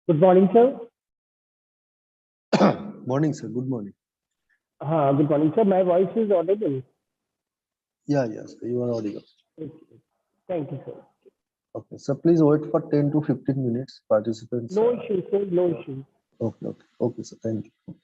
Good morning, sir. Morning, sir. Good morning. Good morning, sir. My voice is audible. Yeah, yes, you are audible. Okay. Thank you, sir. Okay, so please wait for 10 to 15 minutes. Participants. No issue, sir. No issue. Okay, sir. Thank you.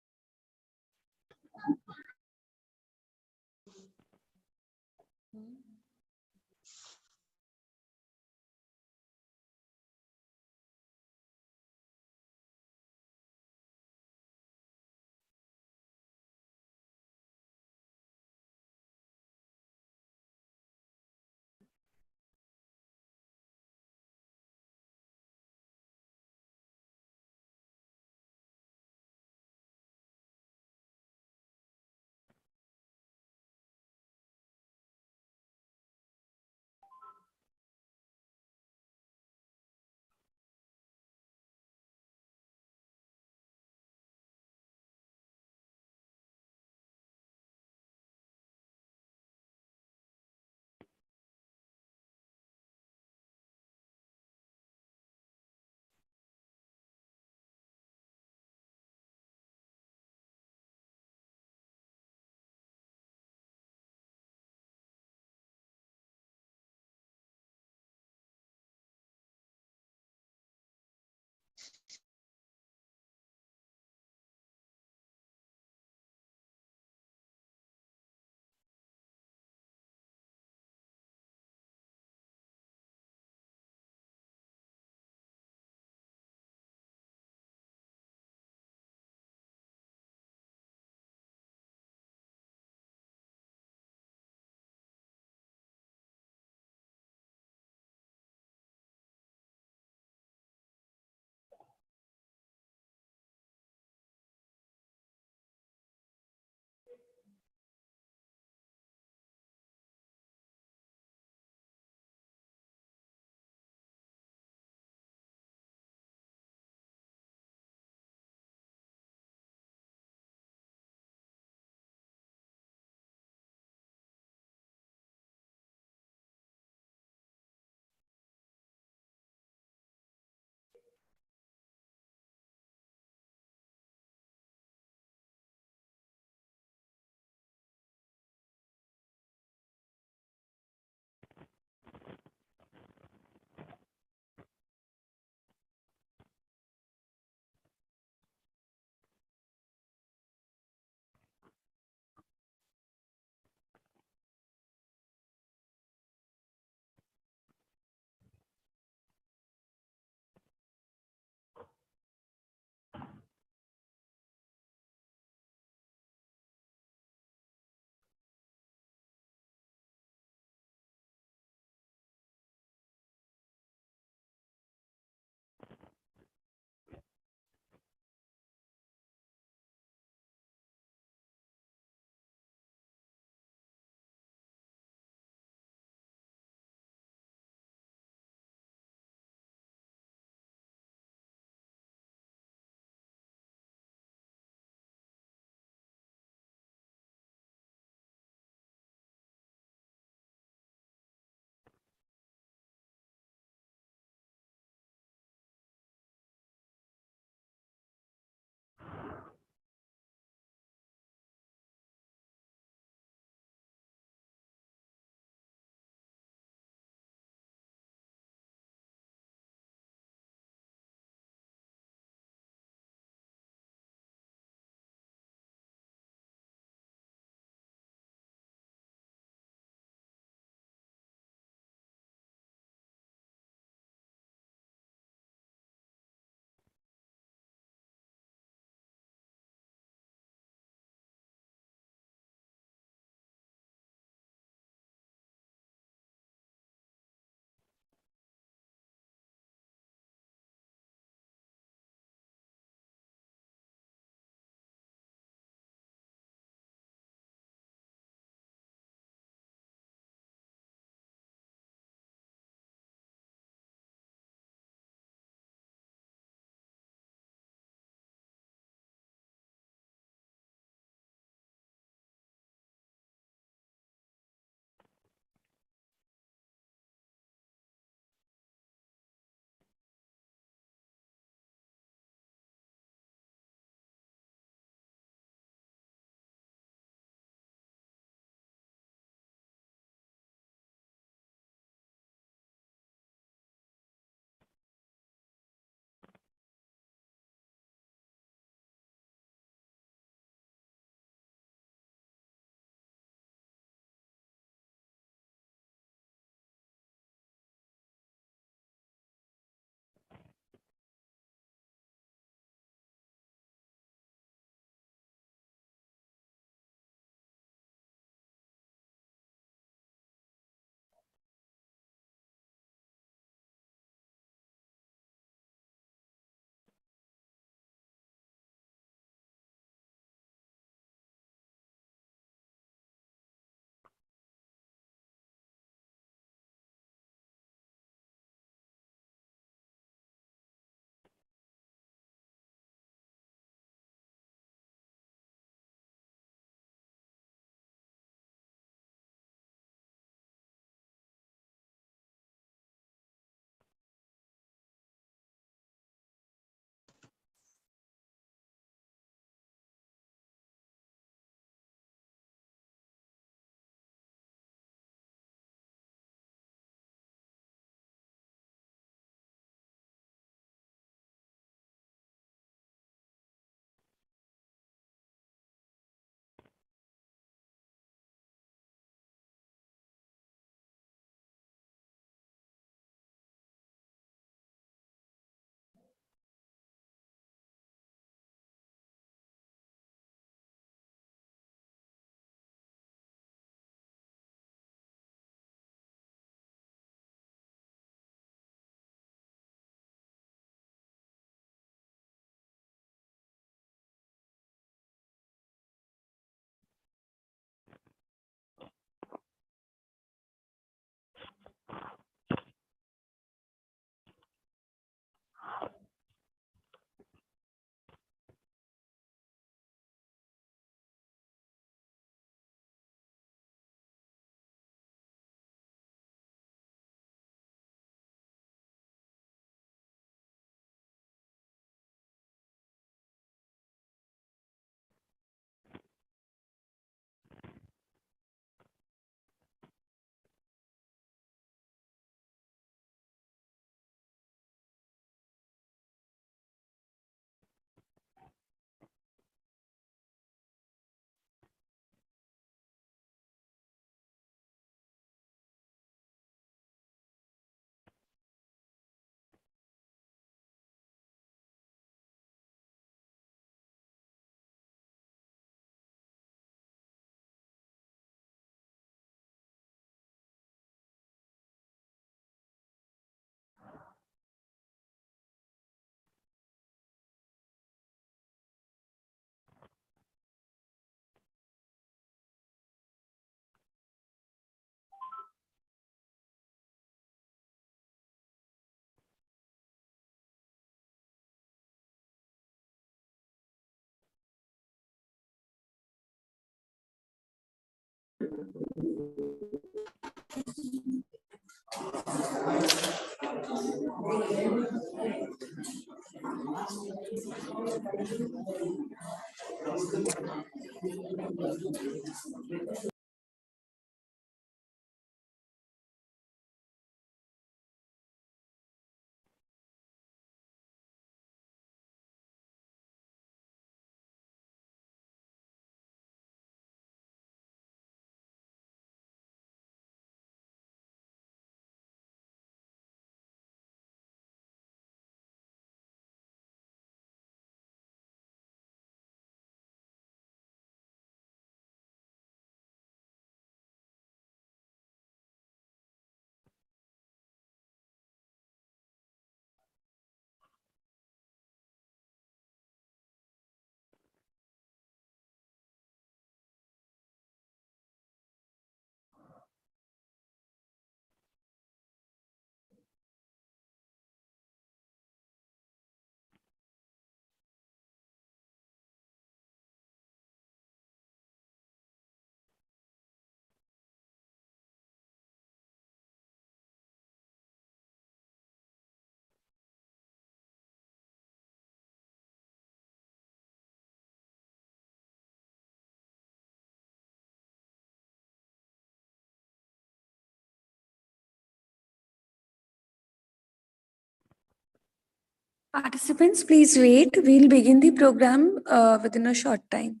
Participants, please wait. We'll begin the program within a short time.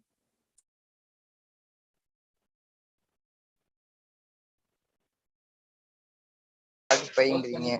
பையங்கிறீங்க.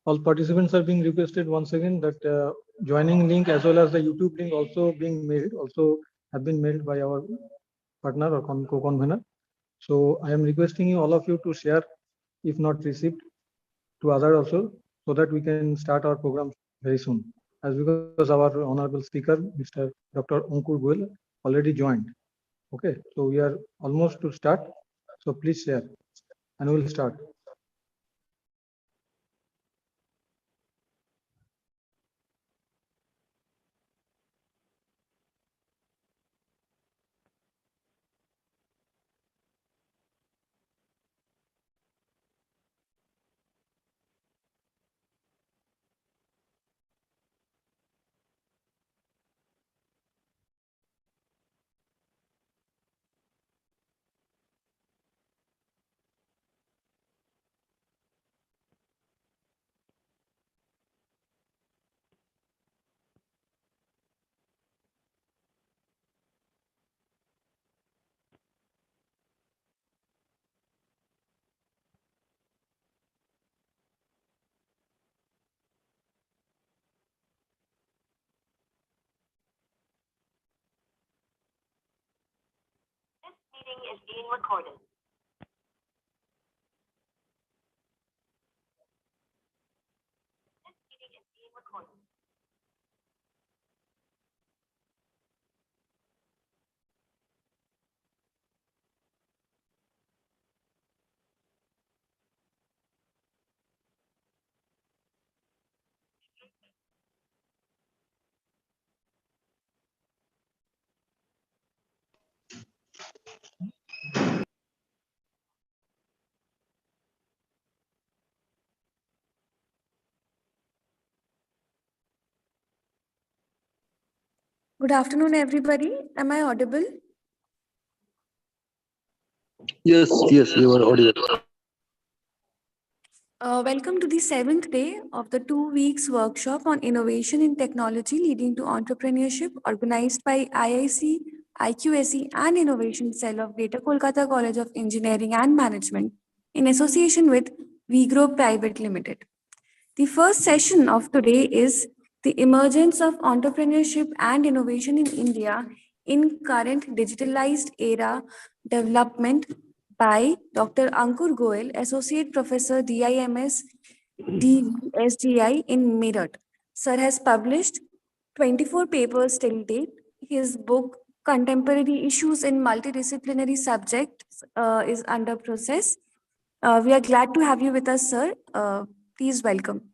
All participants are being requested once again that joining link as well as the YouTube link also being mailed, also have been mailed by our partner or co-convener. So I am requesting you, all of you, to share, if not received, to others also, so that we can start our program very soon. As because our honorable speaker, Mr. Dr. Ankur Goel, already joined. Okay, so we are almost to start. So please share, and we will start. Meeting is being recorded. This meeting is being recorded. Good afternoon, everybody. Am I audible? Yes, you are audible. Welcome to the seventh day of the 2 weeks workshop on innovation in technology leading to entrepreneurship, organized by IIC, IQSE, and Innovation Cell of Greater Kolkata College of Engineering and Management in association with WeGrow Private Limited. The first session of today is the emergence of entrepreneurship and innovation in India in current digitalized era development by Dr. Ankur Goel, Associate Professor DIMS DSGI in Meerut. Sir has published 24 papers till date. His book Contemporary Issues in Multidisciplinary Subjects is under process. We are glad to have you with us, sir. Please welcome.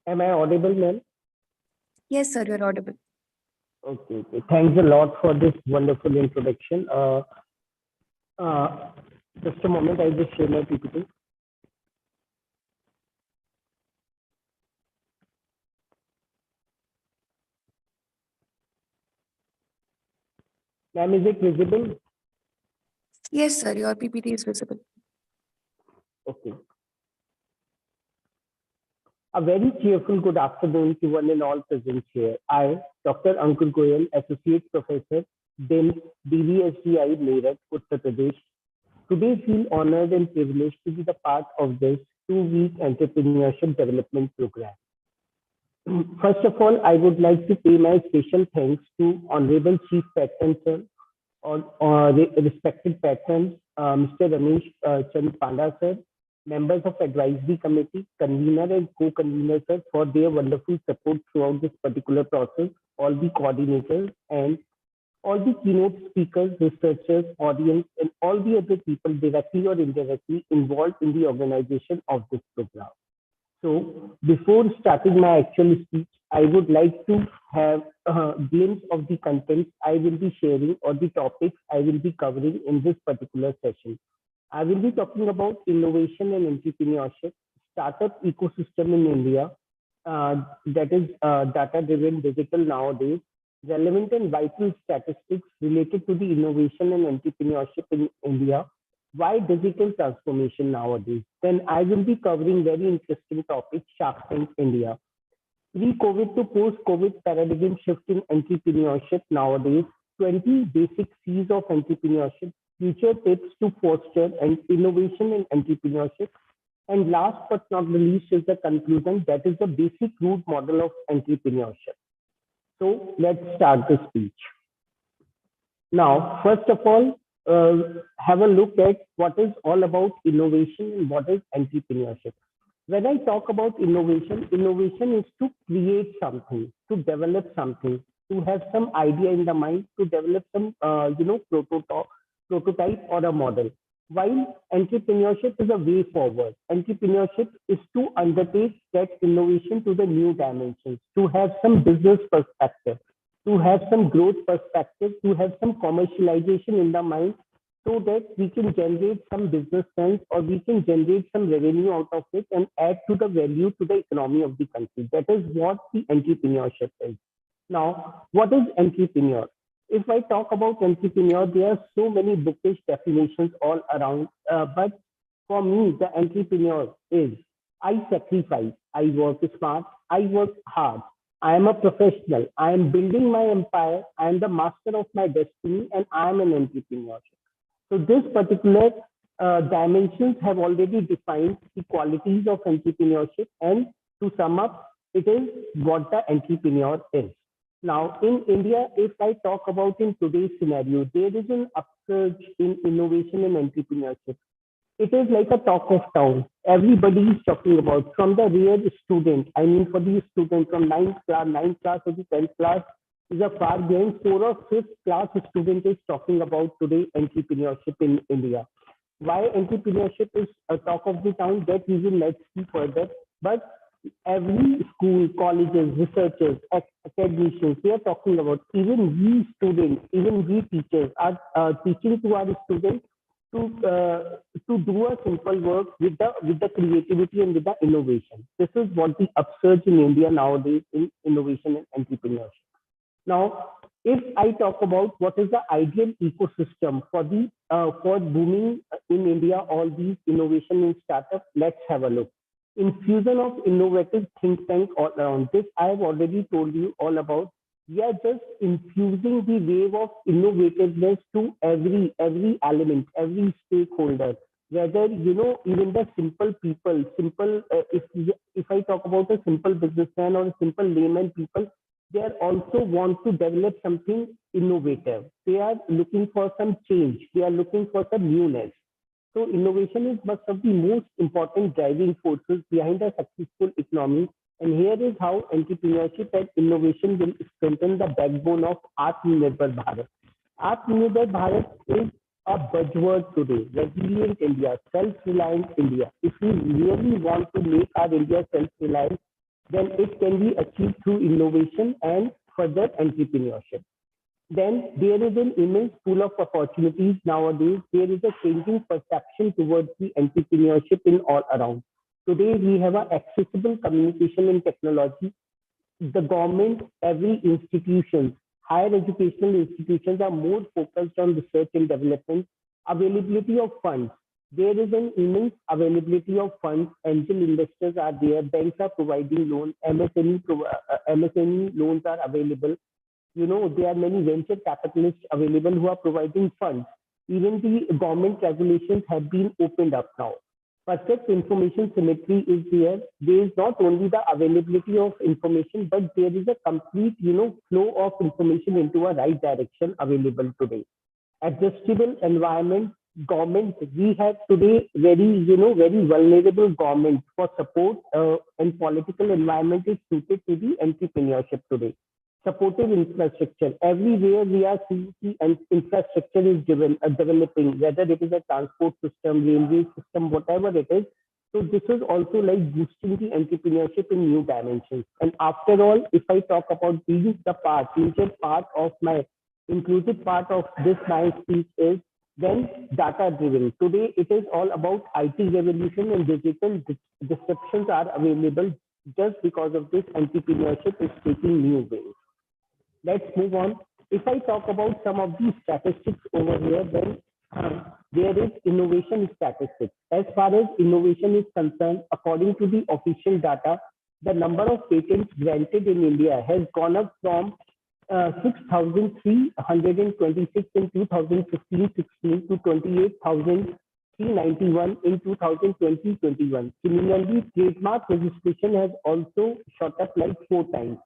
Am I audible, ma'am? Yes, sir, you're audible. Okay, okay. Thanks a lot for this wonderful introduction. Uh, just a moment, I'll just share my PPT. Ma'am, is it visible? Yes, sir, your PPT is visible. Okay. A very cheerful good afternoon to one and all present here. I, Dr. Ankur Goyal, Associate Professor, DIMS, DVSDI, Meerut, Uttar Pradesh, today feel honored and privileged to be the part of this 2-week entrepreneurship development program. First of all, I would like to pay my special thanks to Honorable Chief Patron Sir, or respected patrons, Mr. Ramesh Chand Panda Sir, members of Advisory Committee, convener and co-convener sir, for their wonderful support throughout this particular process, all the coordinators and all the keynote speakers, researchers, audience, and all the other people directly or indirectly involved in the organization of this program. So before starting my actual speech, I would like to have a glimpse of the contents I will be sharing or the topics I will be covering in this particular session. I will be talking about innovation and entrepreneurship, startup ecosystem in India, that is data-driven digital nowadays, relevant and vital statistics related to the innovation and entrepreneurship in India, why digital transformation nowadays. Then I will be covering very interesting topics, Shark Tank India. Pre-COVID to post-COVID paradigm shift in entrepreneurship nowadays, 20 basic C's of entrepreneurship, future tips to foster and innovation in entrepreneurship. And last but not the least is the conclusion, that is the basic root model of entrepreneurship. So let's start the speech. Now, first of all, have a look at what is all about innovation and what is entrepreneurship. When I talk about innovation, innovation is to create something, to develop something, to have some idea in the mind, to develop some, prototype or a model. While entrepreneurship is a way forward, entrepreneurship is to undertake that innovation to the new dimensions, to have some business perspective, to have some growth perspective, to have some commercialization in the mind, so that we can generate some business sense or we can generate some revenue out of it and add to the value to the economy of the country. That is what the entrepreneurship is. Now, what is entrepreneur? If I talk about entrepreneur, there are so many bookish definitions all around. But for me, the entrepreneur is I sacrifice, I work smart, I work hard, I am a professional, I am building my empire, I am the master of my destiny, and I am an entrepreneur. So this particular dimensions have already defined the qualities of entrepreneurship. And to sum up, it is what the entrepreneur is. Now, in India, if I talk about in today's scenario, there is an upsurge in innovation and entrepreneurship. It is like a talk of town. Everybody is talking about, from the rare student. I mean, for the student from ninth class or the 10th class is a far behind. 4th or 5th class student is talking about today entrepreneurship in India. Why entrepreneurship is a talk of the town, that we will let's see further. But every school, colleges, researchers, academicians, they are talking about, even we students, even we teachers are teaching to our students to do a simple work with the creativity and with the innovation. This is what the upsurge in India nowadays in innovation and entrepreneurship. Now, if I talk about what is the ideal ecosystem for the for booming in India, all these innovation and startups, let's have a look. Infusion of innovative think tank all around. This I have already told you all about. We are just infusing the wave of innovativeness to every element, every stakeholder. Whether even the simple people, if I talk about a simple businessman or a simple layman people, they are also want to develop something innovative. They are looking for some change. They are looking for some newness. So innovation is one of the most important driving forces behind a successful economy. And here is how entrepreneurship and innovation will strengthen the backbone of Atmanirbhar Bharat. Atmanirbhar Bharat is a buzzword today. Resilient India, self-reliant India. If we really want to make our India self-reliant, then it can be achieved through innovation and further entrepreneurship. Then there is an immense pool of opportunities nowadays. There is a changing perception towards the entrepreneurship in all around. Today, we have an accessible communication and technology. The government, every institution, higher educational institutions are more focused on research and development, availability of funds. There is an immense availability of funds. Angel investors are there. Banks are providing loans. MSME loans are available. There are many venture capitalists available who are providing funds. Even the government regulations have been opened up now. Perfect information symmetry is there. There is not only the availability of information, but there is a complete, flow of information into a right direction available today. Adjustable environment, government, we have today very vulnerable government for support, and political environment is suited to the entrepreneurship today. Supportive infrastructure. Everywhere we are seeing the infrastructure is developing, whether it is a transport system, railway system, whatever it is. So this is also like boosting the entrepreneurship in new dimensions. And after all, if I talk about being the major part of my inclusive part of this my speech is then data driven. Today it is all about IT revolution and digital disruptions are available just because of this entrepreneurship is taking new ways. Let's move on. If I talk about some of these statistics over here, then there is innovation statistics. As far as innovation is concerned, according to the official data, the number of patents granted in India has gone up from 6,326 in 2015-16 to 28,391 in 2020-21. Similarly, trademark registration has also shot up like 4 times.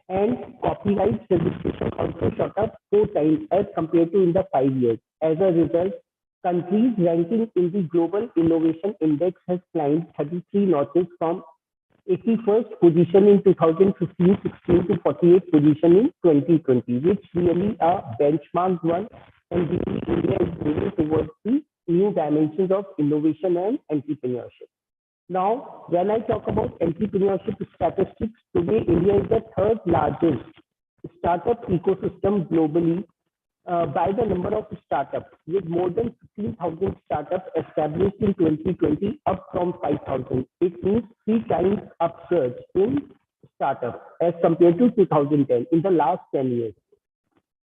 And copyright registration also shot up 4 times as compared to in the 5 years. As a result, countries ranking in the Global Innovation Index has climbed 33 notches from 81st position in 2015-16 to 48th position in 2020, which really a benchmark one, and really India is moving towards the new dimensions of innovation and entrepreneurship. Now, when I talk about entrepreneurship statistics, today India is the 3rd largest startup ecosystem globally by the number of startups, with more than 15,000 startups established in 2020, up from 5,000. It means 3 times upsurge in startups as compared to 2010 in the last 10 years.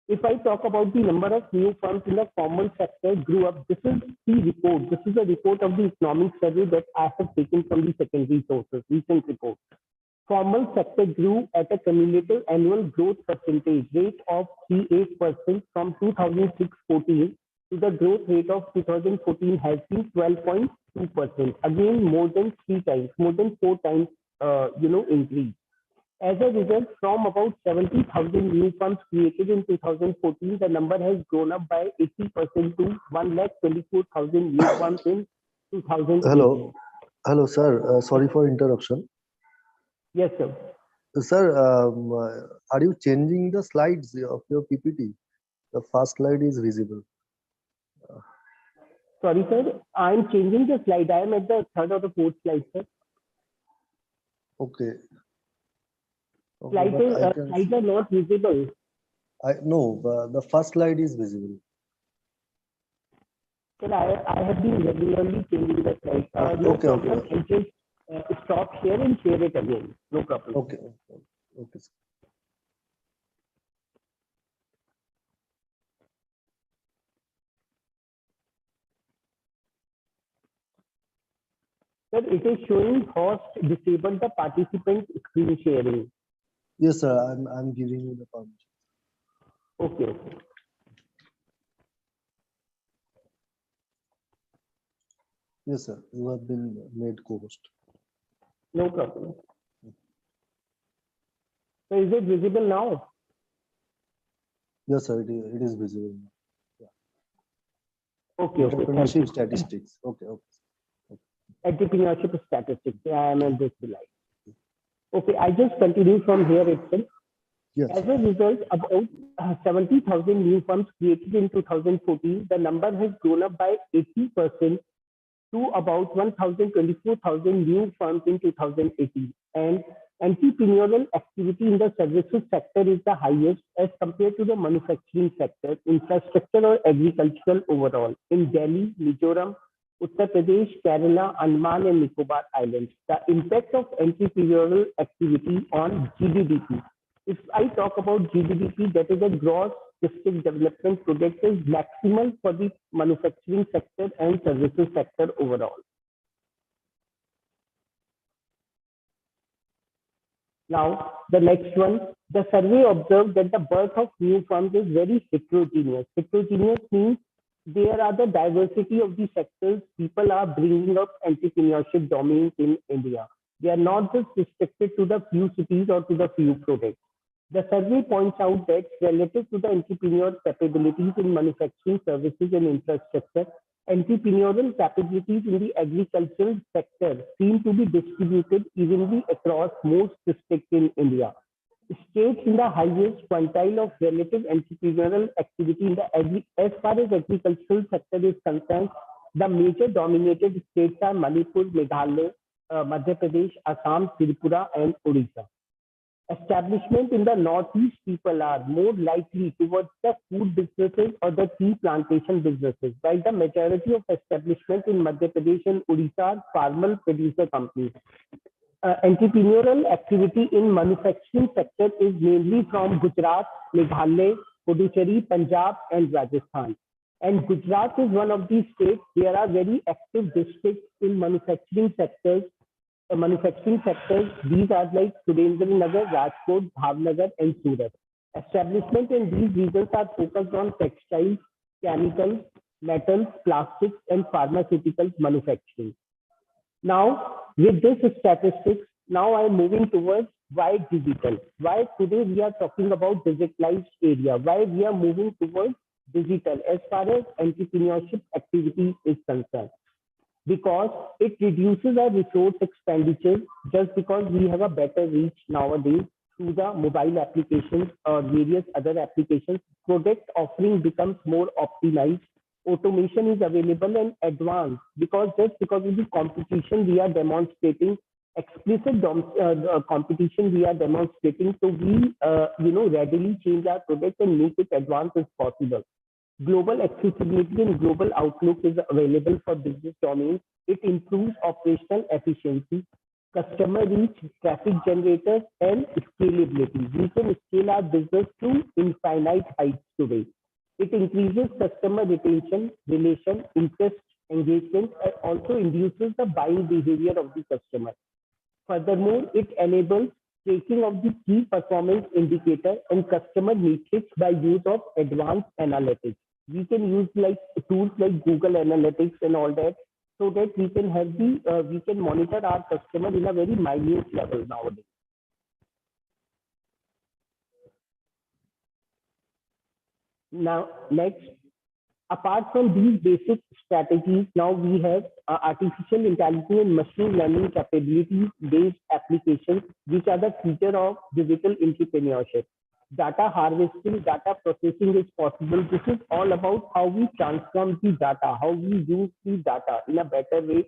If I talk about the number of new firms in the formal sector grew up, this is the report. This is a report of the economic survey that I have taken from the secondary sources, recent report. Formal sector grew at a cumulative annual growth percentage rate of 38% from 2006-14 to the growth rate of 2014 has been 12.2%. Again, more than 3 times, more than 4 times, increase. As a result, from about 70,000 new firms created in 2014, the number has grown up by 80% to 124,000 new firms in 2018. Hello, sir. Sorry for interruption. Yes, sir. Sir, are you changing the slides of your PPT? The first slide is visible. Sorry, sir. I'm changing the slide. I am at the 3rd or the 4th slide, sir. Okay. Slides are not visible. No, the first slide is visible. Sir, I have been regularly changing the slide. No problem. Okay. I'll just stop here and share it again. No problem. Okay. Sir. Sir, it is showing host disable the participant screen sharing. Yes, sir. I'm giving you the permission. Okay. Yes, sir. You have been made co-host. No problem. So is it visible now? Yes, sir. It is visible. Okay. Entrepreneurship statistics. Okay. Entrepreneurship statistics. I am on this slide. Okay, I just continue from here itself. Yes. As a result, about 70,000 new firms created in 2014, the number has grown up by 80% to about 1,024,000 new firms in 2018. And entrepreneurial activity in the services sector is the highest as compared to the manufacturing sector, infrastructure, or agricultural overall. In Delhi, Mizoram, Uttar Pradesh, Kerala, Andaman, and Nicobar Islands, the impact of entrepreneurial activity on GDP. If I talk about GDP, that is a gross district development product, is maximal for the manufacturing sector and services sector overall. Now, the next one, the survey observed that the birth of new firms is very heterogeneous. Heterogeneous means there are the diversity of the sectors people are bringing up entrepreneurship domains in India. They are not just restricted to the few cities or to the few products. The survey points out that relative to the entrepreneurial capabilities in manufacturing, services, and infrastructure, entrepreneurial capabilities in the agricultural sector seem to be distributed evenly across most districts in India. States in the highest quintile of relative entrepreneurial activity in the as far as agricultural sector is concerned, the major dominated states are Manipur, Meghalaya, Madhya Pradesh, Assam, Tripura, and Odisha. Establishment in the northeast, people are more likely towards the food businesses or the tea plantation businesses, while the majority of establishment in Madhya Pradesh and Odisha are farmer producer companies. Entrepreneurial activity in manufacturing sector is mainly from Gujarat, Meghalaya, Puducherry, Punjab, and Rajasthan. And Gujarat is one of these states. There are very active districts in manufacturing sectors. These are like Surendranagar, Rajkot, Bhavnagar, and Surat. Establishment in these regions are focused on textiles, chemicals, metals, plastics, and pharmaceuticals manufacturing. Now, with this statistics, now I'm moving towards why digital. Why today we are talking about digitalized area. Why we are moving towards digital as far as entrepreneurship activity is concerned. Because it reduces our resource expenditure just because we have a better reach nowadays through the mobile applications or various other applications. Product offering becomes more optimized. Automation is available and advanced because just because of the competition we are demonstrating, explicit competition we are demonstrating, so we readily change our product and make it advanced as possible. Global accessibility and global outlook is available for business domains. It improves operational efficiency, customer reach, traffic generators, and scalability. We can scale our business to infinite heights today. It increases customer retention, relation, interest, engagement, and also induces the buying behavior of the customer. Furthermore, it enables tracking of the key performance indicator and customer metrics by use of advanced analytics. We can use like tools like Google Analytics and all that, so that we can have we can monitor our customer in a very minute level nowadays. Now, next, apart from these basic strategies, now we have artificial intelligence and machine learning capabilities based applications, which are the feature of digital entrepreneurship. Data harvesting, data processing is possible. This is all about how we transform the data, how we use the data in a better way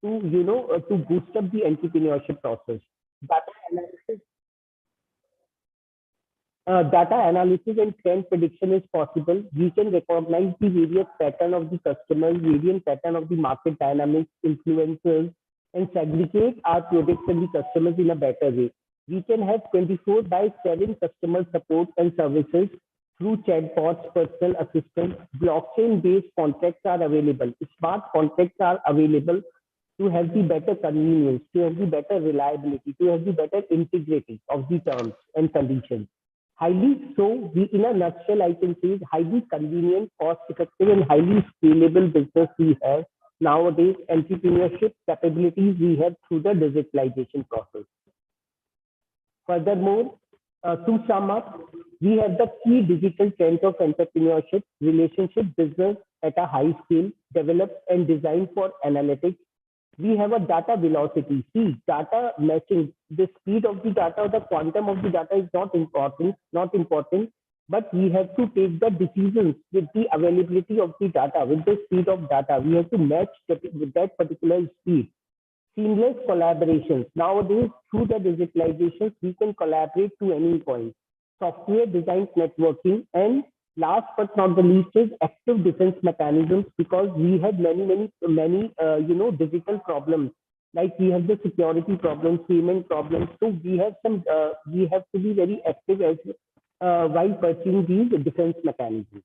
to to boost up the entrepreneurship process. Data analysis data analysis and trend prediction is possible. We can recognize the various pattern of the customers, variant pattern of the market dynamics, influencers, and segregate our products and the customers in a better way. We can have 24/7 customer support and services through chatbots, personal assistants. Blockchain-based contracts are available. Smart contracts are available to have the better convenience, to have the better reliability, to have the better integrity of the terms and conditions. In a nutshell, I can say highly convenient, cost-effective, and highly scalable business we have nowadays. Entrepreneurship capabilities we have through the digitalization process. Furthermore, to sum up, we have the key digital trends of entrepreneurship, relationship business at a high scale, developed and designed for analytics, We have a data velocity. See, data matching, the speed of the data, the quantum of the data is not important, but we have to take the decisions with the availability of the data, with the speed of data. We have to match with that particular speed. Seamless collaborations. Nowadays, through the digitalizations, we can collaborate to any point. Software design networking, and last but not the least is active defense mechanisms, because we had many digital problems, like we have the security problems, payment problems. So we have to be very active as while pursuing these defense mechanisms.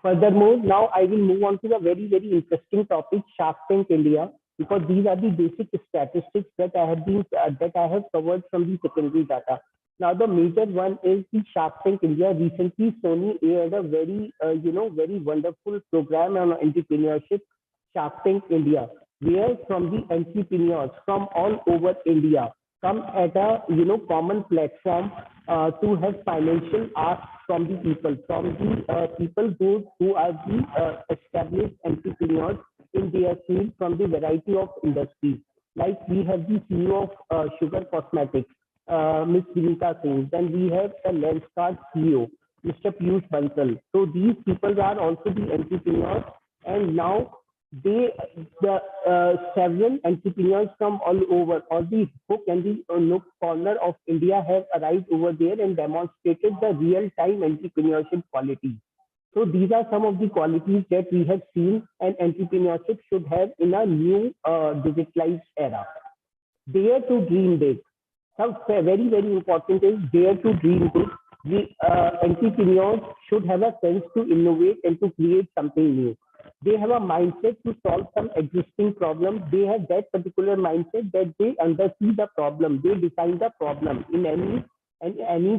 Furthermore, now I will move on to the very interesting topic, Shark Tank India, because these are the basic statistics that I have covered from the secondary data. Now the major one is the Shark Tank India. Recently, Sony aired a very wonderful program on entrepreneurship, Shark Tank India, where from the entrepreneurs from all over India come at a common platform to have financial ask from the people who are the established entrepreneurs in their field from the variety of industries. Like we have the CEO of Sugar Cosmetics, Ms. Vinita Singh. Then we have the Lenskart CEO, Mr. Piyush Bansal. So these people are also the entrepreneurs, and now several entrepreneurs from all the hook and the nook corner of India have arrived over there and demonstrated the real-time entrepreneurship quality. So these are some of the qualities that we have seen and entrepreneurship should have in a new digitalized era. Dare to dream big. Some very important is dare to dream big. The entrepreneurs should have a sense to innovate and to create something new. They have a mindset to solve some existing problem. They have that particular mindset that they undersee the problem. They define the problem in any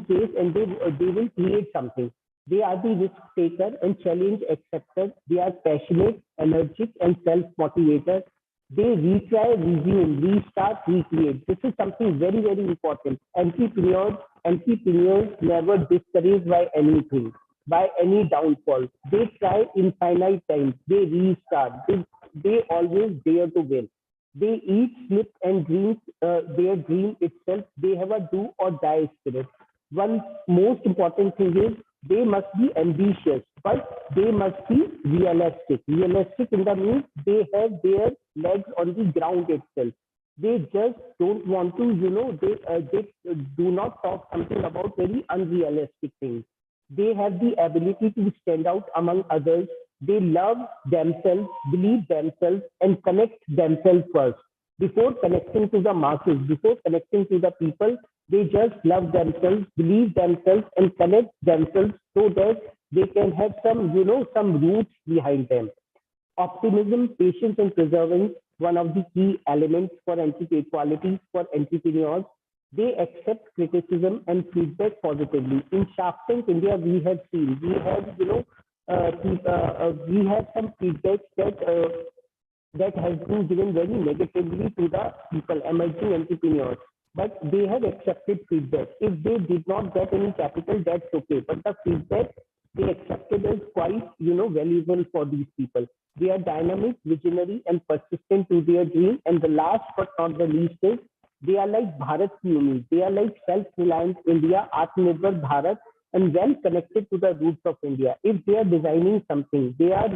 case, and they will create something. They are the risk taker and challenge acceptor. They are passionate, energetic, and self-motivated. They retry, resume, restart, recreate. This is something very important. Entrepreneurs never discouraged by anything, by any downfall. They try infinite times. They restart. They always dare to win. They eat, sleep, and dream their dream itself. They have a do or die spirit. One most important thing is they must be ambitious, but they must be realistic. Realistic in the means they have their legs on the ground itself. They just don't want to, they do not talk something about very unrealistic things. They have the ability to stand out among others. They love themselves, believe themselves, and connect themselves first. Before connecting to the masses, before connecting to the people, they just love themselves, believe themselves, and connect themselves so that they can have some roots behind them. Optimism, patience, and perseverance, one of the key elements for qualities for entrepreneurs. They accept criticism and feedback positively. In Shark Tank India, we have seen, we have some feedback that has been given very negatively to the people, emerging entrepreneurs. But they have accepted feedback. If they did not get any capital, that's okay. But the feedback they accepted is quite, valuable for these people. They are dynamic, visionary, and persistent to their dream. And the last but not the least is they are like Bharat Yuni. They are like self-reliant India, Atmanirbhar Bharat, and well connected to the roots of India. If they are designing something, they are,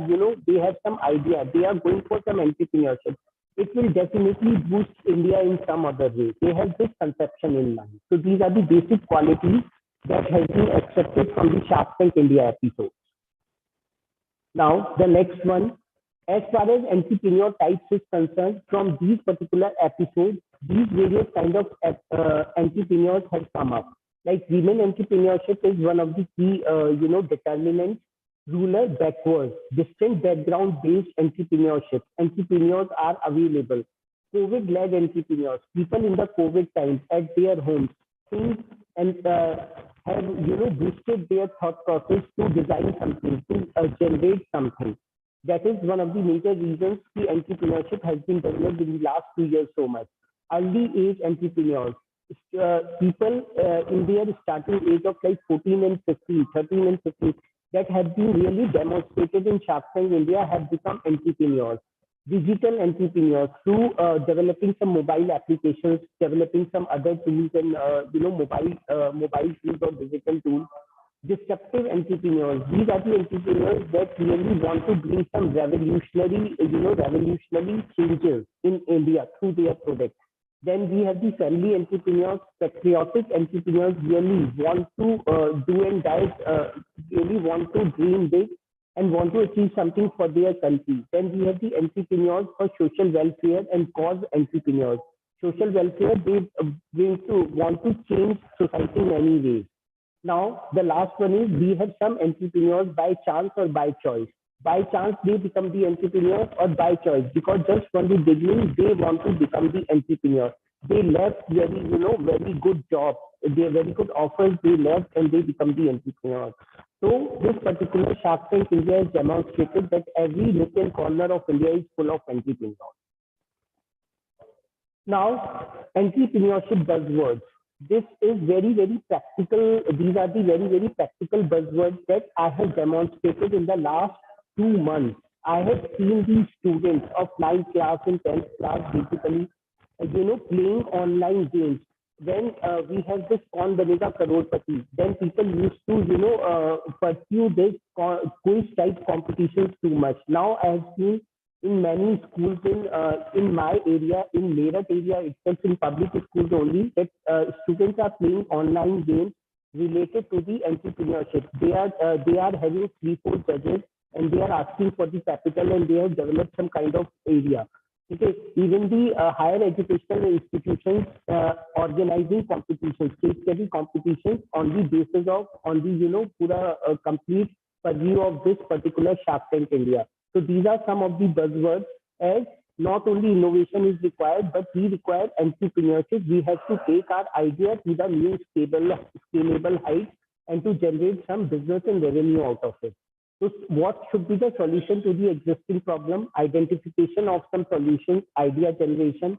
they have some idea. They are going for some entrepreneurship. It will definitely boost India in some other way. They have this conception in mind. So these are the basic qualities that has been accepted from the Shark Tank India episode. Now, the next one, as far as entrepreneur types is concerned, from these particular episodes, these various kind of entrepreneurs have come up. Like women entrepreneurship is one of the key, determinants. Rural, backwards, distant background-based entrepreneurship. Entrepreneurs are available. COVID-led entrepreneurs, people in the COVID times at their homes, think and have boosted their thought process to design something, to generate something. That is one of the major reasons the entrepreneurship has been developed in the last 2 years so much. Early age entrepreneurs, people in their starting age of like 14 and 15, 13 and 15, that have been really demonstrated in Shark Tank India have become entrepreneurs. digital entrepreneurs through developing some mobile applications, developing some other tools and mobile tools or digital tools. Disruptive entrepreneurs. These are the entrepreneurs that really want to bring some revolutionary changes in India through their products. Then we have the family entrepreneurs, patriotic entrepreneurs really want to do and die, really want to dream big and want to achieve something for their country. Then we have the entrepreneurs for social welfare and cause entrepreneurs. Social welfare, they want to change society in any way. Now, the last one is we have some entrepreneurs by chance or by choice. By chance, they become the entrepreneur or by choice because just from the beginning, they want to become the entrepreneur. They left very good jobs. They have very good offers. They left and they become the entrepreneur. So this particular Shark Tank India has demonstrated that every nook and corner of India is full of entrepreneurs. Now, entrepreneurship buzzwords. This is very practical. These are the very practical buzzwords that I have demonstrated in the last 2 months. I have seen these students of 9th class and 10th class basically, playing online games. Then we have this Kaun Banega Crorepati. Then people used to, pursue this quiz type competitions too much. Now I have seen in many schools in my area, in Meerut area itself, in public schools only, that students are playing online games related to the entrepreneurship. They are having 3-4 judges and they are asking for the capital and they have developed some kind of area. Okay, even the higher educational institutions organizing competitions, state study competitions on the basis of pura complete purview of this particular Shark Tank India. So these are some of the buzzwords as not only innovation is required, but we require entrepreneurship. We have to take our idea to the new scalable heights and to generate some business and revenue out of it. So what should be the solution to the existing problem? Identification of some solutions, idea generation,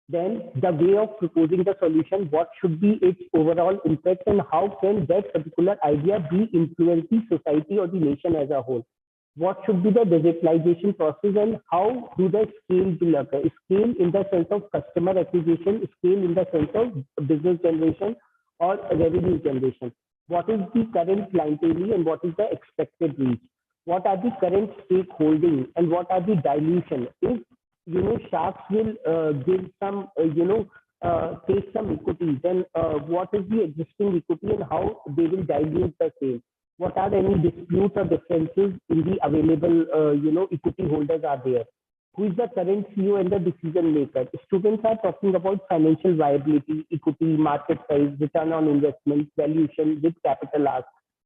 then the way of proposing the solution, what should be its overall impact and how can that particular idea be influencing society or the nation as a whole? What should be the digitalization process and how do the scale be occur? Scale in the sense of customer acquisition, scale in the sense of business generation or revenue generation. What is the current clientele and what is the expected reach? What are the current stakeholding and what are the dilution? If sharks will give some take some equity, then what is the existing equity and how they will dilute the same? What are any disputes or differences in the available equity holders are there? Who is the current CEO and the decision maker? Students are talking about financial viability, equity, market size, return on investment, valuation with capital ask,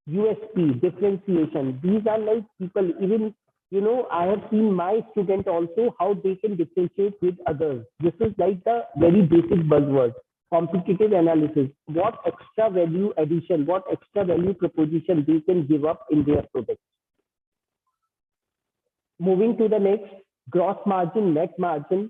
USP, differentiation. These are like people, even, I have seen my student also how they can differentiate with others. This is like the very basic buzzword. Competitive analysis, what extra value addition, what extra value proposition they can give up in their product. Moving to the next, gross margin, net margin,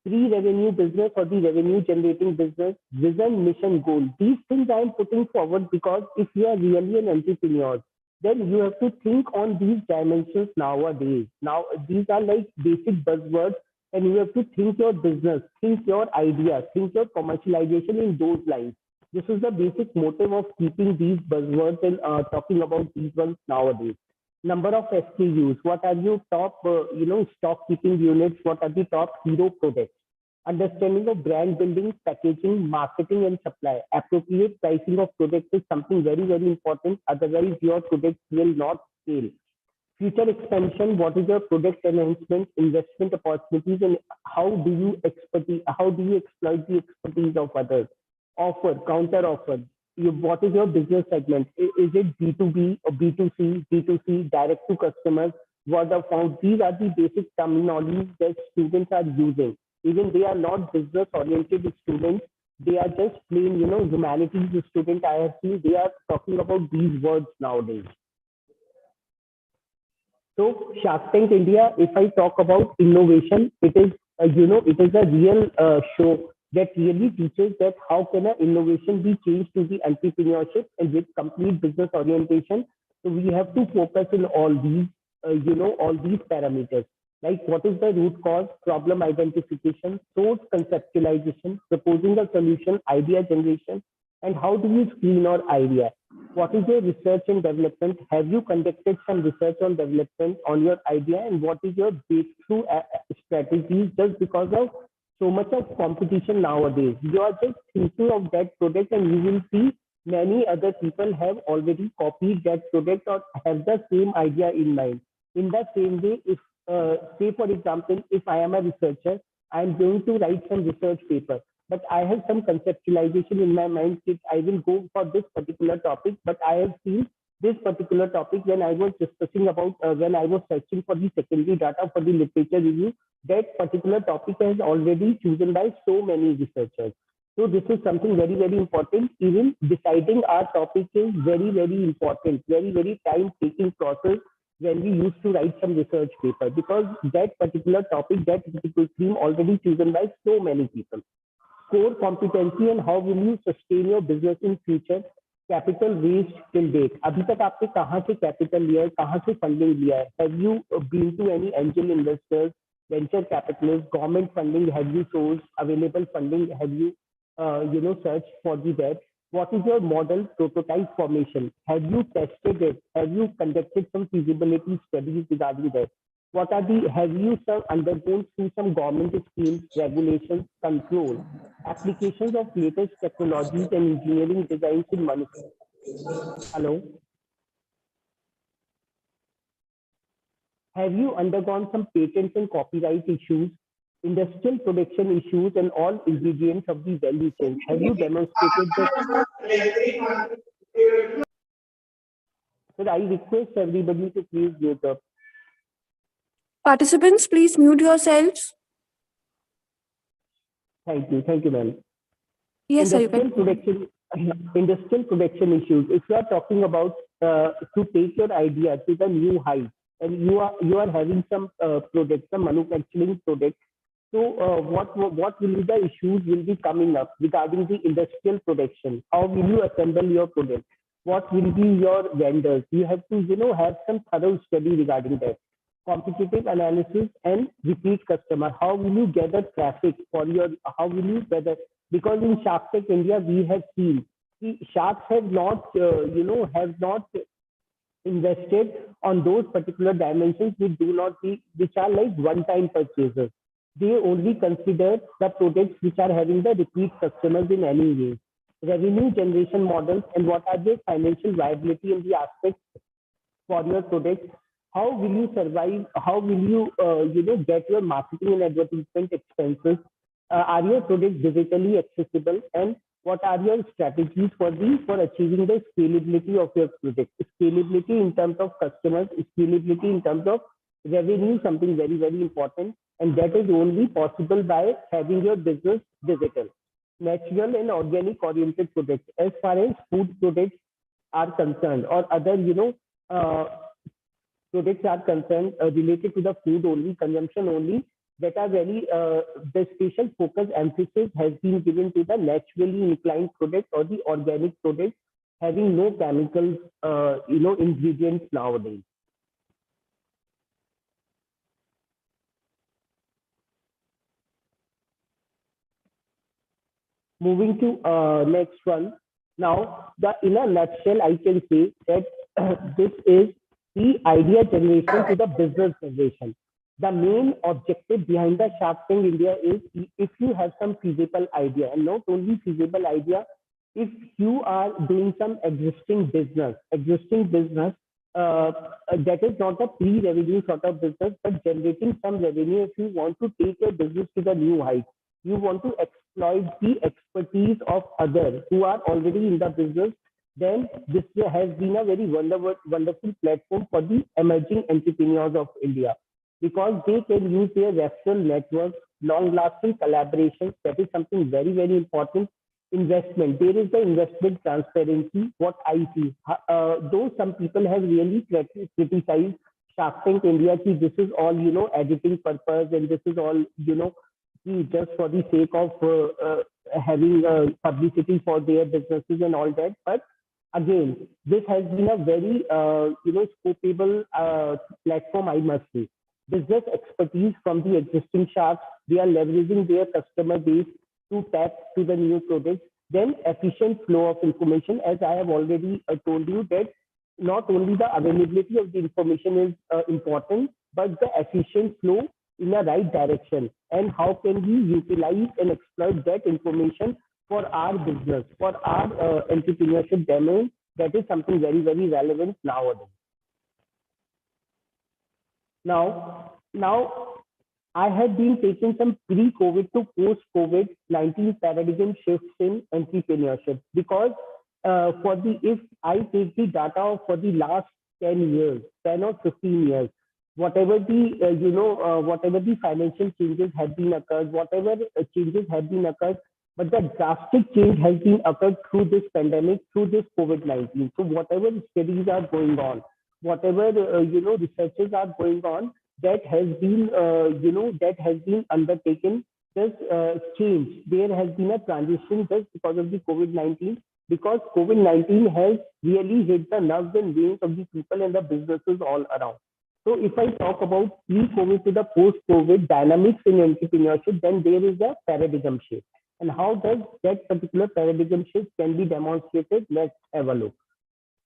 pre-revenue business or the revenue generating business, vision, mission, goal. These things I am putting forward because if you are really an entrepreneur, then you have to think on these dimensions nowadays. Now, these are like basic buzzwords and you have to think your business, think your idea, think your commercialization in those lines. This is the basic motive of keeping these buzzwords and talking about these ones nowadays. Number of SKUs, what are your top, stock keeping units, what are the top hero products? Understanding of brand building, packaging, marketing and supply. Appropriate pricing of products is something very important. Otherwise, your products will not scale. Future expansion, what is your product enhancement, investment opportunities, and how do you exploit the expertise of others? Offer, counter offer. What is your business segment? Is it B2B or B2C, B2C, direct to customers, word of mouth? These are the basic terminologies that students are using. Even they are not business oriented students. They are just plain, humanities student. I have seen they are talking about these words nowadays. So Shark Tank India, if I talk about innovation, it is it is a real show that really teaches that how can an innovation be changed to the entrepreneurship and with complete business orientation. So we have to focus on all these all these parameters. like what is the root cause, problem identification, source conceptualization, proposing a solution, idea generation, and how do you screen your idea? What is your research and development? Have you conducted some research on development on your idea? And what is your breakthrough strategies just because of so much of competition nowadays? You are just thinking of that product and you will see many other people have already copied that product or have the same idea in mind. In the same way, if say for example, if I am a researcher, I am going to write some research paper, but I have some conceptualization in my mind that I will go for this particular topic, but I have seen this particular topic when I was discussing about, when I was searching for the secondary data for the literature review, that particular topic is already chosen by so many researchers. So this is something very, very important. Even deciding our topic is very, very important, very, very time taking process when we used to write some research paper, because that particular topic, that particular theme already chosen by so many people. Core competency and how will you sustain your business in future. Capital raised till date, अभी तक आपने कहाँ से capital लिया है, कहाँ से funding लिया है? Have you been to any angel investors, venture capitalists, government funding? Have you sourced available funding? Have you searched for the debt? What is your model prototype formation? Have you tested it? Have you conducted some feasibility studies regarding that? What are the, have you undergone through some government schemes, regulations, control, applications of latest technologies and engineering designs in manufacturing? Hello? Have you undergone some patents and copyright issues, industrial production issues, and all ingredients of the value chain? Have you demonstrated that? So I request everybody to please mute up. Participants, please mute yourselves. Thank you, ma'am. Yes, sir, you Industrial can. production, industrial production issues. If you are talking about to take your idea to the new height, and you are having some products, some manufacturing products. So what will be the issues will be coming up regarding the industrial production? How will you assemble your product? What will be your vendors? You have to have some thorough study regarding that. Competitive analysis and repeat customer. How will you gather traffic for your? How will you gather? Because in Shark Tank India, we have seen the sharks have not have not invested on those particular dimensions which are like one-time purchases. They only consider the products which are having the repeat customers in any way. Revenue generation models and what are the financial viability in the aspects for your products. How will you survive? How will you get your marketing and advertisement expenses? Are your products digitally accessible? And what are your strategies for achieving the scalability of your product? Scalability in terms of customers, scalability in terms of revenue, something very, very important. And that is only possible by having your business digital. Natural and organic oriented products. As far as food products are concerned, or other, products are concerned related to the food only, consumption only, that are very, the special focus emphasis has been given to the naturally inclined product or the organic product having no chemicals, ingredients nowadays. Moving to next one. Now, in a nutshell, I can say that this is the idea generation to the business generation. The main objective behind the Shark Tank India is if you have some feasible idea, and not only feasible idea, if you are doing some existing business, that is not a pre-revenue sort of business, but generating some revenue. If you want to take your business to the new height, you want to exploit the expertise of others who are already in the business, then this has been a very wonderful platform for the emerging entrepreneurs of India, because they can use their referral network, long-lasting collaborations. That is something very, very important. Investment. There is the investment transparency. What I see, though some people have really criticized Shark Tank India, this is all editing purpose, and this is all just for the sake of having publicity for their businesses and all that. But again, this has been a very scopable platform, I must say. business expertise from the existing sharks. They are leveraging their customer base to tap to the new products. Then efficient flow of information, as I have already told you that not only the availability of the information is important, but the efficient flow in the right direction. And how can we utilize and exploit that information for our business, for our entrepreneurship domain? That is something very, very relevant nowadays. Now, I have been taking some pre-COVID to post-COVID-19 paradigm shifts in entrepreneurship because if I take the data for the last 10 years, 10 or 15 years, whatever the financial changes have been occurred, whatever changes have been occurred, but the drastic change has been occurred through this pandemic, through this COVID-19. So whatever studies are going on, whatever researches are going on, that has been undertaken. Just change. There has been a transition just because of the COVID-19, because COVID-19 has really hit the nerves and veins of the people and the businesses all around. So if I talk about pre-COVID to the post-COVID dynamics in entrepreneurship, then there is a paradigm shift. And how does that particular paradigm shift can be demonstrated? Let's have a look.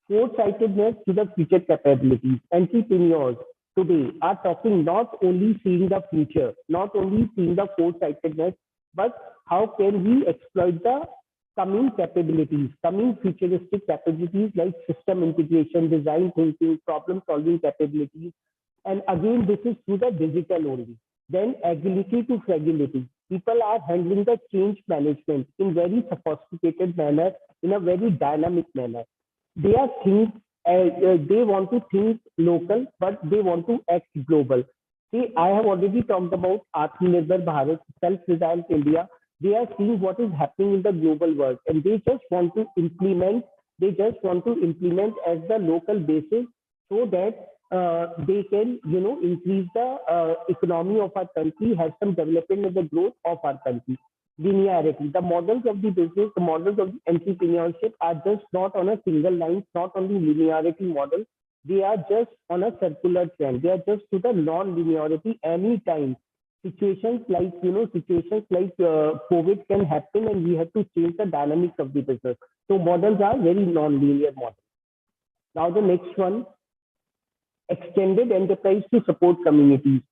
Foresightedness to the future capabilities. Entrepreneurs today are talking not only seeing the future, not only seeing the foresightedness, but how can we exploit the coming capabilities, coming futuristic capabilities like system integration, design thinking, problem solving capabilities. And again, this is through the digital only. Then agility to fragility. People are handling the change management in very sophisticated manner, in a very dynamic manner. They are they want to think local, but they want to act global. See, I have already talked about Atmanirbhar Bharat, self-reliant India. They are seeing what is happening in the global world, and they just want to implement. They just want to implement as the local basis, so that they can, increase the economy of our country, have some development and the growth of our country. Linearity. The models of the business, the models of the entrepreneurship are just not on a single line, not on the linearity model. They are just on a circular trend. They are just to the non-linearity. Anytime situations like COVID can happen, and we have to change the dynamics of the business. So models are very non-linear models. Now the next one, extended enterprise to support communities.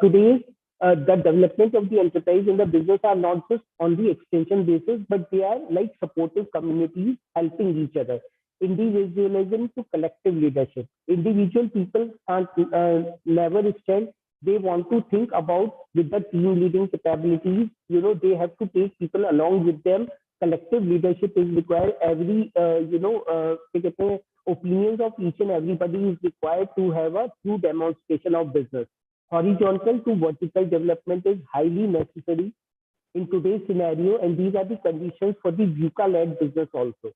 Today, the development of the enterprise and the business are not just on the extension basis, but they are like supportive communities helping each other. Individualism to collective leadership. Individual people are never stand. They want to think about with the team leading capabilities. They have to take people along with them. Collective leadership is required. Every opinions of each and everybody is required to have a true demonstration of business. Horizontal to vertical development is highly necessary in today's scenario, and these are the conditions for the VUCA-led business also.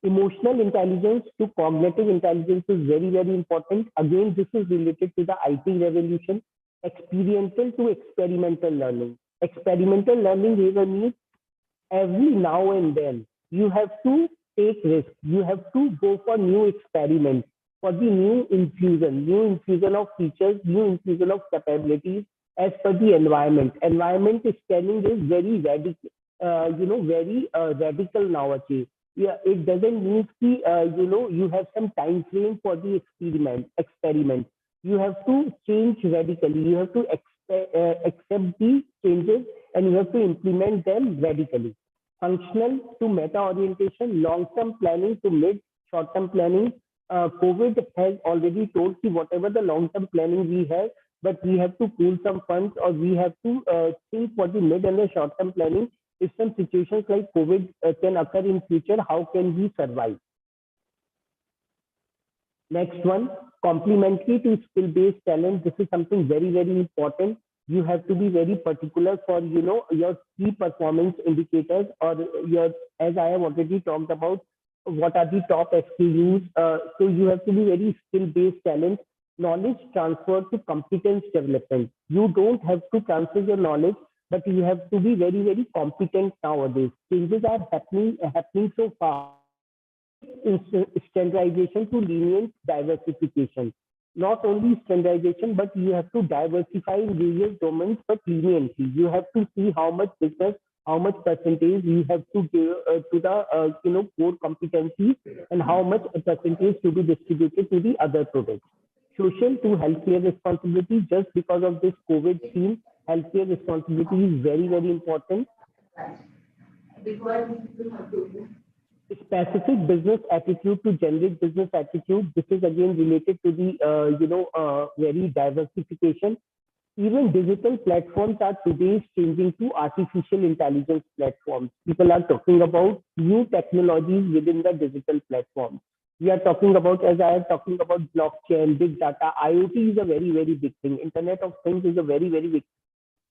Emotional intelligence to cognitive intelligence is very, very important. Again, this is related to the IT revolution. Experiential to experimental learning. Experimental learning either means every now and then you have to take risks. You have to go for new experiments, for the new infusion of features, new infusion of capabilities as per the environment. Environment scanning is very radical, radical nowadays. Yeah, it doesn't mean you have some time frame for the experiment. You have to change radically. You have to accept the changes, and you have to implement them radically. Functional to meta orientation, long-term planning to mid, short-term planning. COVID has already told you whatever the long-term planning we have, but we have to pool some funds, or we have to think for the mid and the short-term planning. If some situations like COVID can occur in future, how can we survive? Next one, complementary to skill-based talent. This is something very, very important. You have to be very particular for your key performance indicators, or as I have already talked about, what are the top SKUs. So you have to be very skill-based talent. Knowledge transfer to competence development. You don't have to transfer your knowledge, but you have to be very, very competent nowadays. Changes are happening so fast. Standardization to lenient diversification. not only standardization, but you have to diversify in various domains, but leniency. You have to see how much business, how much percentage you have to give to the core competency, and how much percentage to be distributed to the other products. Social to healthcare responsibility. Just because of this COVID theme, healthcare responsibility is very, very important. Specific business attitude to generate business attitude. This is again related to the very diversification. Even digital platforms are today changing to artificial intelligence platforms. People are talking about new technologies within the digital platform. We are talking about, as I am talking about blockchain, big data, IoT is a very, very big thing. Internet of Things is a very, very big.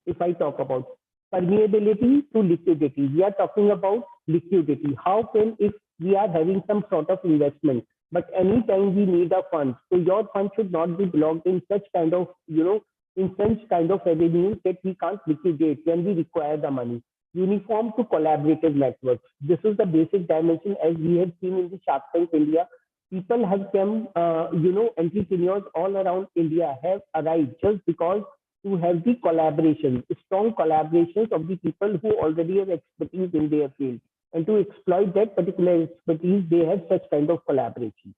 If I talk about permeability to liquidity, we are talking about liquidity. How can, if we are having some sort of investment, but anytime we need a fund, so your fund should not be blocked in such kind of, in such kind of revenue that we can't liquidate when we require the money. Uniform to collaborative networks. This is the basic dimension, as we have seen in the Shark Tank India. People have come, entrepreneurs all around India have arrived just because to have the collaboration, strong collaborations of the people who already have expertise in their field, and to exploit that particular expertise, they have such kind of collaboration.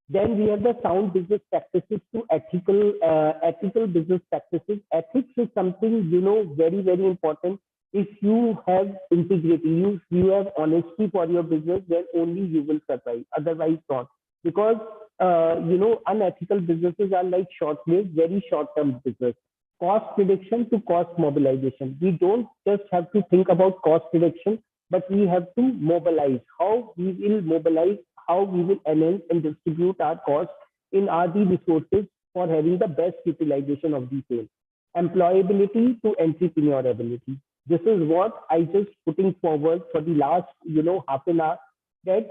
Then we have the sound business practices to ethical business practices. Ethics is something, very, very important. If you have integrity, you have honesty for your business, then only you will survive. Otherwise, not. Because unethical businesses are like short-lived, very short-term business. Cost reduction to cost mobilization. We don't just have to think about cost reduction, but we have to mobilize. How we will mobilize, how we will enhance and distribute our costs in R&D resources for having the best utilization of the same. Employability to entrepreneurability. This is what I just putting forward for the last, half an hour, that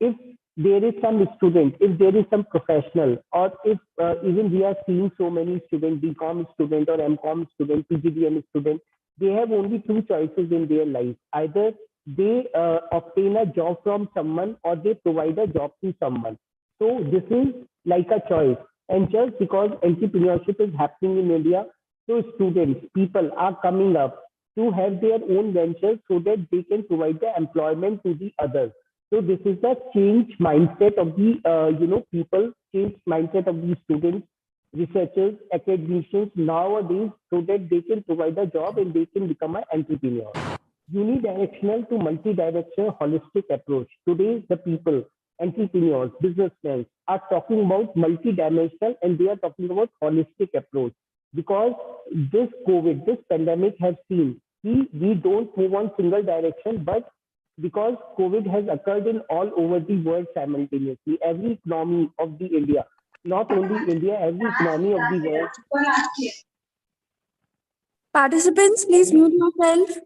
if there is some student, if there is some professional, or if even we are seeing so many students, BCom student or MCom student, PGDM student, they have only two choices in their life. Either they obtain a job from someone, or they provide a job to someone. So this is like a choice. And just because entrepreneurship is happening in India, so students, people are coming up to have their own ventures so that they can provide the employment to the others. So this is the change mindset of the people, change mindset of the students, researchers, academicians nowadays, so that they can provide a job and they can become an entrepreneur. Unidirectional to multi-directional holistic approach. Today, the people, entrepreneurs, businessmen are talking about multi-dimensional, and they are talking about holistic approach, because this COVID, this pandemic has seen we don't move on single direction, but because COVID has occurred in all over the world simultaneously, every economy of the India, not only India, every economy of the world. Participants, please mute yourself.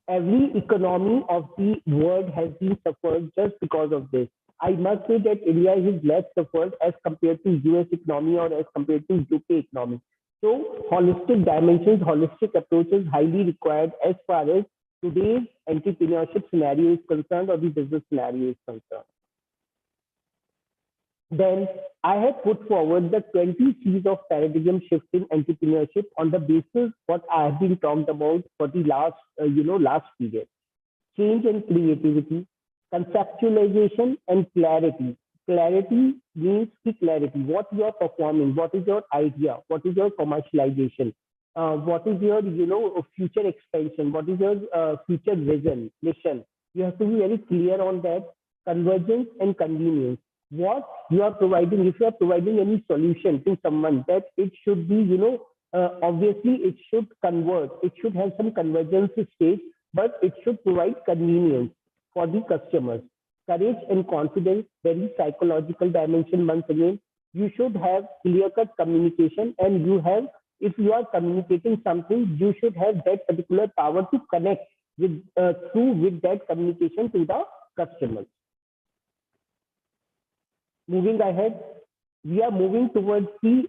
Every economy of the world has been suffered just because of this. I must say that India is less suffered as compared to US economy or as compared to UK economy. So holistic dimensions, holistic approaches highly required as far as today's entrepreneurship scenario is concerned, or the business scenario is concerned. Then I have put forward the 20 C's of paradigm shift in entrepreneurship on the basis what I have been talked about for the last, last period. Change and creativity, conceptualization and clarity. Clarity means the clarity, what you are performing, what is your idea, what is your commercialization, what is your, future expansion, what is your future vision, mission. You have to be very clear on that. Convergence and convenience. What you are providing, if you are providing any solution to someone, that it should be, obviously it should convert, it should have some convergence stage, but it should provide convenience for the customers. Courage and confidence, very psychological dimension once again. You should have clear-cut communication, and you have, if you are communicating something, you should have that particular power to connect with with that communication to the customers. Moving ahead, we are moving towards the,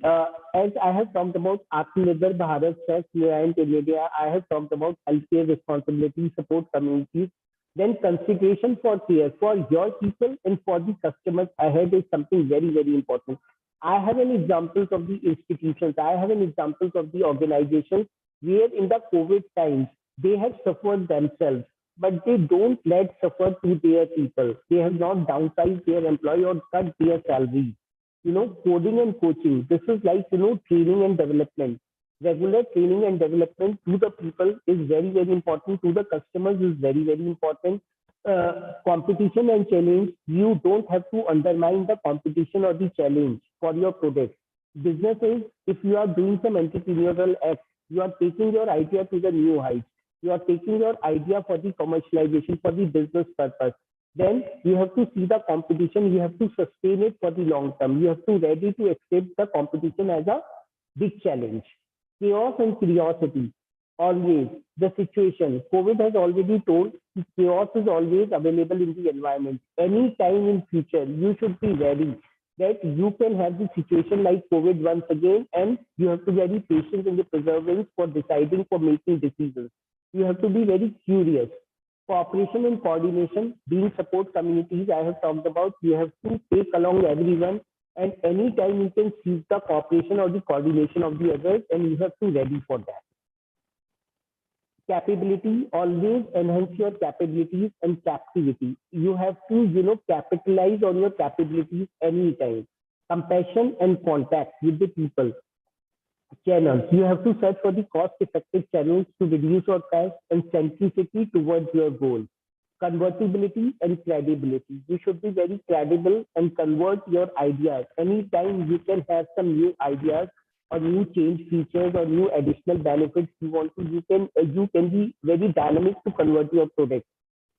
as I have talked about Atmanirbhar Bharat, self-reliant in India, I have talked about healthcare responsibility, support communities. Then consideration for care for your people and for the customers ahead is something very, very important. I have an examples of the institutions, I have an examples of the organizations where in the COVID times they have suffered themselves, but they don't let suffer to their people. They have not downsized their employee or cut their salary. Coding and coaching, this is like, training and development. Regular training and development to the people is very, very important. To the customers is very, very important. Competition and challenge, you don't have to undermine the competition or the challenge for your product. Business is, if you are doing some entrepreneurial act, you are taking your idea to the new heights. You are taking your idea for the commercialization, for the business purpose. Then you have to see the competition, you have to sustain it for the long term. You have to ready to accept the competition as a big challenge. Chaos and curiosity, always the situation. COVID has already told chaos is always available in the environment. Any time in future, you should be ready that you can have the situation like COVID once again, and you have to be very patient in the perseverance for deciding, for making decisions. You have to be very curious. Cooperation and coordination, being support communities, I have talked about, you have to take along everyone, and anytime you can seek the cooperation or the coordination of the others, and you have to be ready for that. Capability, always enhance your capabilities and capacity. You have to, capitalize on your capabilities anytime. Compassion and contact with the people. Channels, you have to search for the cost-effective channels to reduce your cost and centricity towards your goal. Convertibility and credibility. You should be very credible and convert your ideas. Anytime you can have some new ideas or new change features or new additional benefits you want to, you can be very dynamic to convert your product.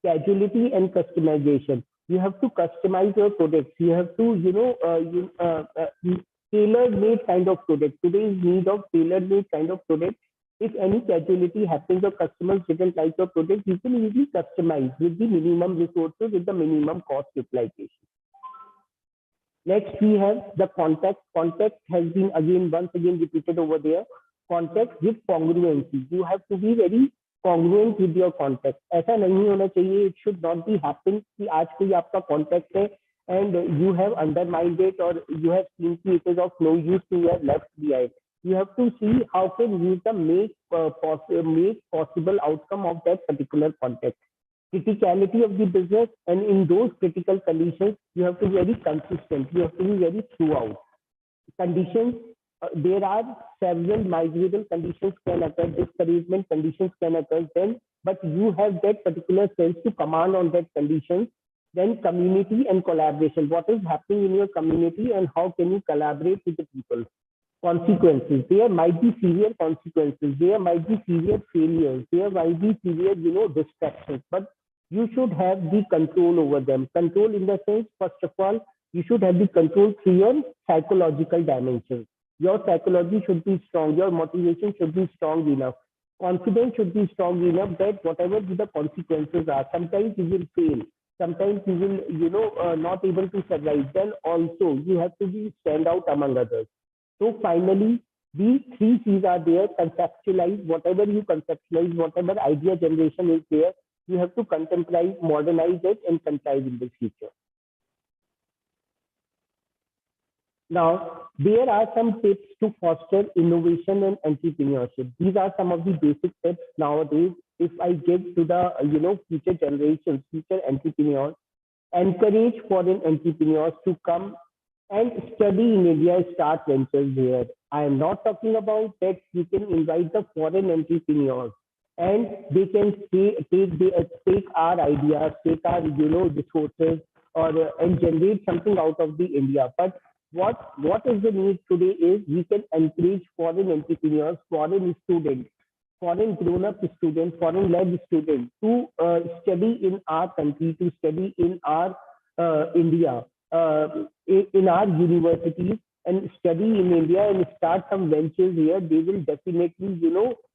Casualty and customization. You have to customize your products. You have to, tailor-made kind of product. Today's need of tailor-made kind of product. If any casualty happens or customers didn't like your product, you can easily customize with the minimum resources, with the minimum cost utilization. Next, we have the context. Context has been once again repeated over there. Context with congruency. You have to be very congruent with your context. ऐसा नहीं होना चाहिए. It should not be happen कि आज कोई आपका context है and you have undermined it or you have seen it is of no use to your left behind. You have to see how can you make possible outcome of that particular context. Criticality of the business, and in those critical conditions, you have to be very consistent. You have to be very throughout. Conditions, there are several miserable conditions can occur, discouragement conditions can occur then, but you have that particular sense to command on that conditions. Then community and collaboration. What is happening in your community and how can you collaborate with the people? Consequences. There might be severe consequences. There might be severe failures. There might be severe, distractions. But you should have the control over them. Control in the sense, first of all, you should have the control through your psychological dimensions. Your psychology should be strong. Your motivation should be strong enough. Confidence should be strong enough that whatever the consequences are, sometimes you will fail. Sometimes you will, not able to survive. Then also you have to be stand out among others. So finally, these 3 C's are there. Conceptualize whatever you conceptualize, whatever idea generation is there. You have to contemplate, modernize it, and contrive in the future. Now, there are some tips to foster innovation and entrepreneurship. These are some of the basic tips nowadays. If I give to the future generations, future entrepreneurs, encourage foreign entrepreneurs to come and study in India, start ventures here. I am not talking about that you can invite the foreign entrepreneurs and they can take our ideas, take our resources, or and generate something out of the India. But what is the need today is we can encourage foreign entrepreneurs, foreign students, foreign grown-up students, foreign-led students to study in our country, to study in our India, in our universities, and study in India and start some ventures here. They will definitely,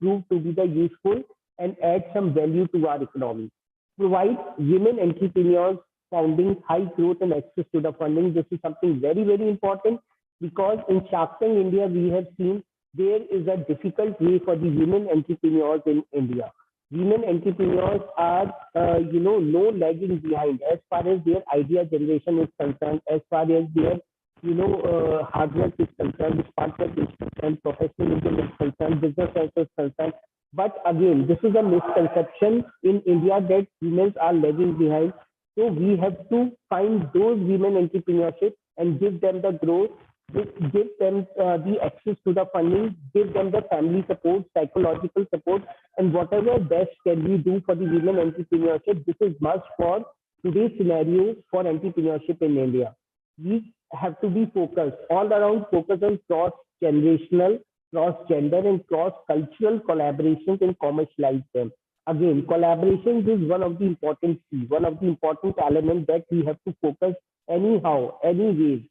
prove to be the useful and add some value to our economy. Provide women entrepreneurs founding high growth and access to the funding. This is something very, very important because in Shark Tank India, we have seen there is a difficult way for the women entrepreneurs in India. women entrepreneurs are, no lagging behind as far as their idea generation is concerned, as far as their, hard work is concerned, smart work is concerned, professionalism is concerned, business sense is concerned. But again, this is a misconception in India that women are lagging behind. So we have to find those women entrepreneurship and give them the growth, give them the access to the funding, give them the family support, psychological support, and whatever best can we do for the women entrepreneurship. This is must for today's scenario for entrepreneurship in India. We have to be focused all around, focus on cross generational, cross gender, and cross cultural collaborations and commercialize them. Again, collaborations is one of the important key, one of the important elements that we have to focus anyhow, anyways,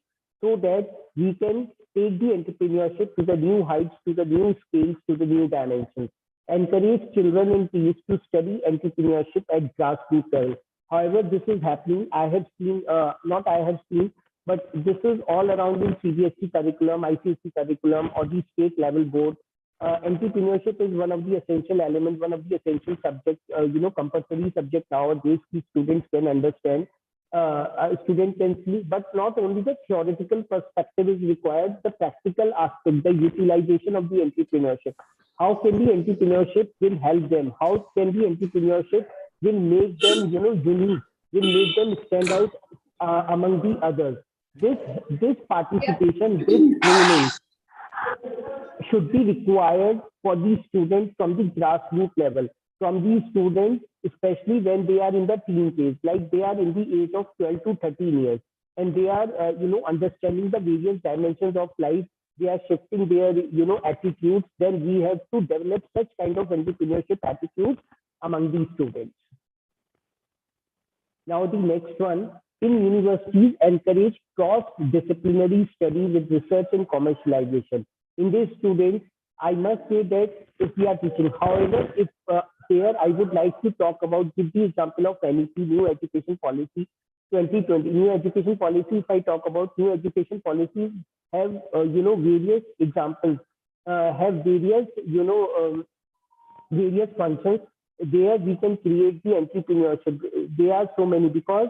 so that we can take the entrepreneurship to the new heights, to the new scales, to the new dimensions. Encourage children and teens to study entrepreneurship at grassroots level. However, this is happening. I have seen, not I have seen, but this is all around in CBSE curriculum, ICSE curriculum, or the state level board. Entrepreneurship is one of the essential elements, one of the essential subjects, compulsory subject nowadays. The students can understand, a student can see, but not only the theoretical perspective is required, the practical aspect, the utilization of the entrepreneurship. How can the entrepreneurship will help them? How can the entrepreneurship will make them, unique, will make them stand out among the others? This participation, this training should be required for these students from the grassroots level, from these students, especially when they are in the teen phase, like they are in the age of 12 to 13 years, and they are, understanding the various dimensions of life. They are shifting their, attitudes. Then we have to develop such kind of entrepreneurship attitudes among these students. Now the next one, in universities encourage cross-disciplinary study with research and commercialization. In these students, I must say that if we are teaching, however, if here I would like to talk about, give the example of NEP, New Education Policy 2020. New Education Policy, if I talk about new education policies, have, various examples, have various, various functions. There we can create the entrepreneurship. There are so many because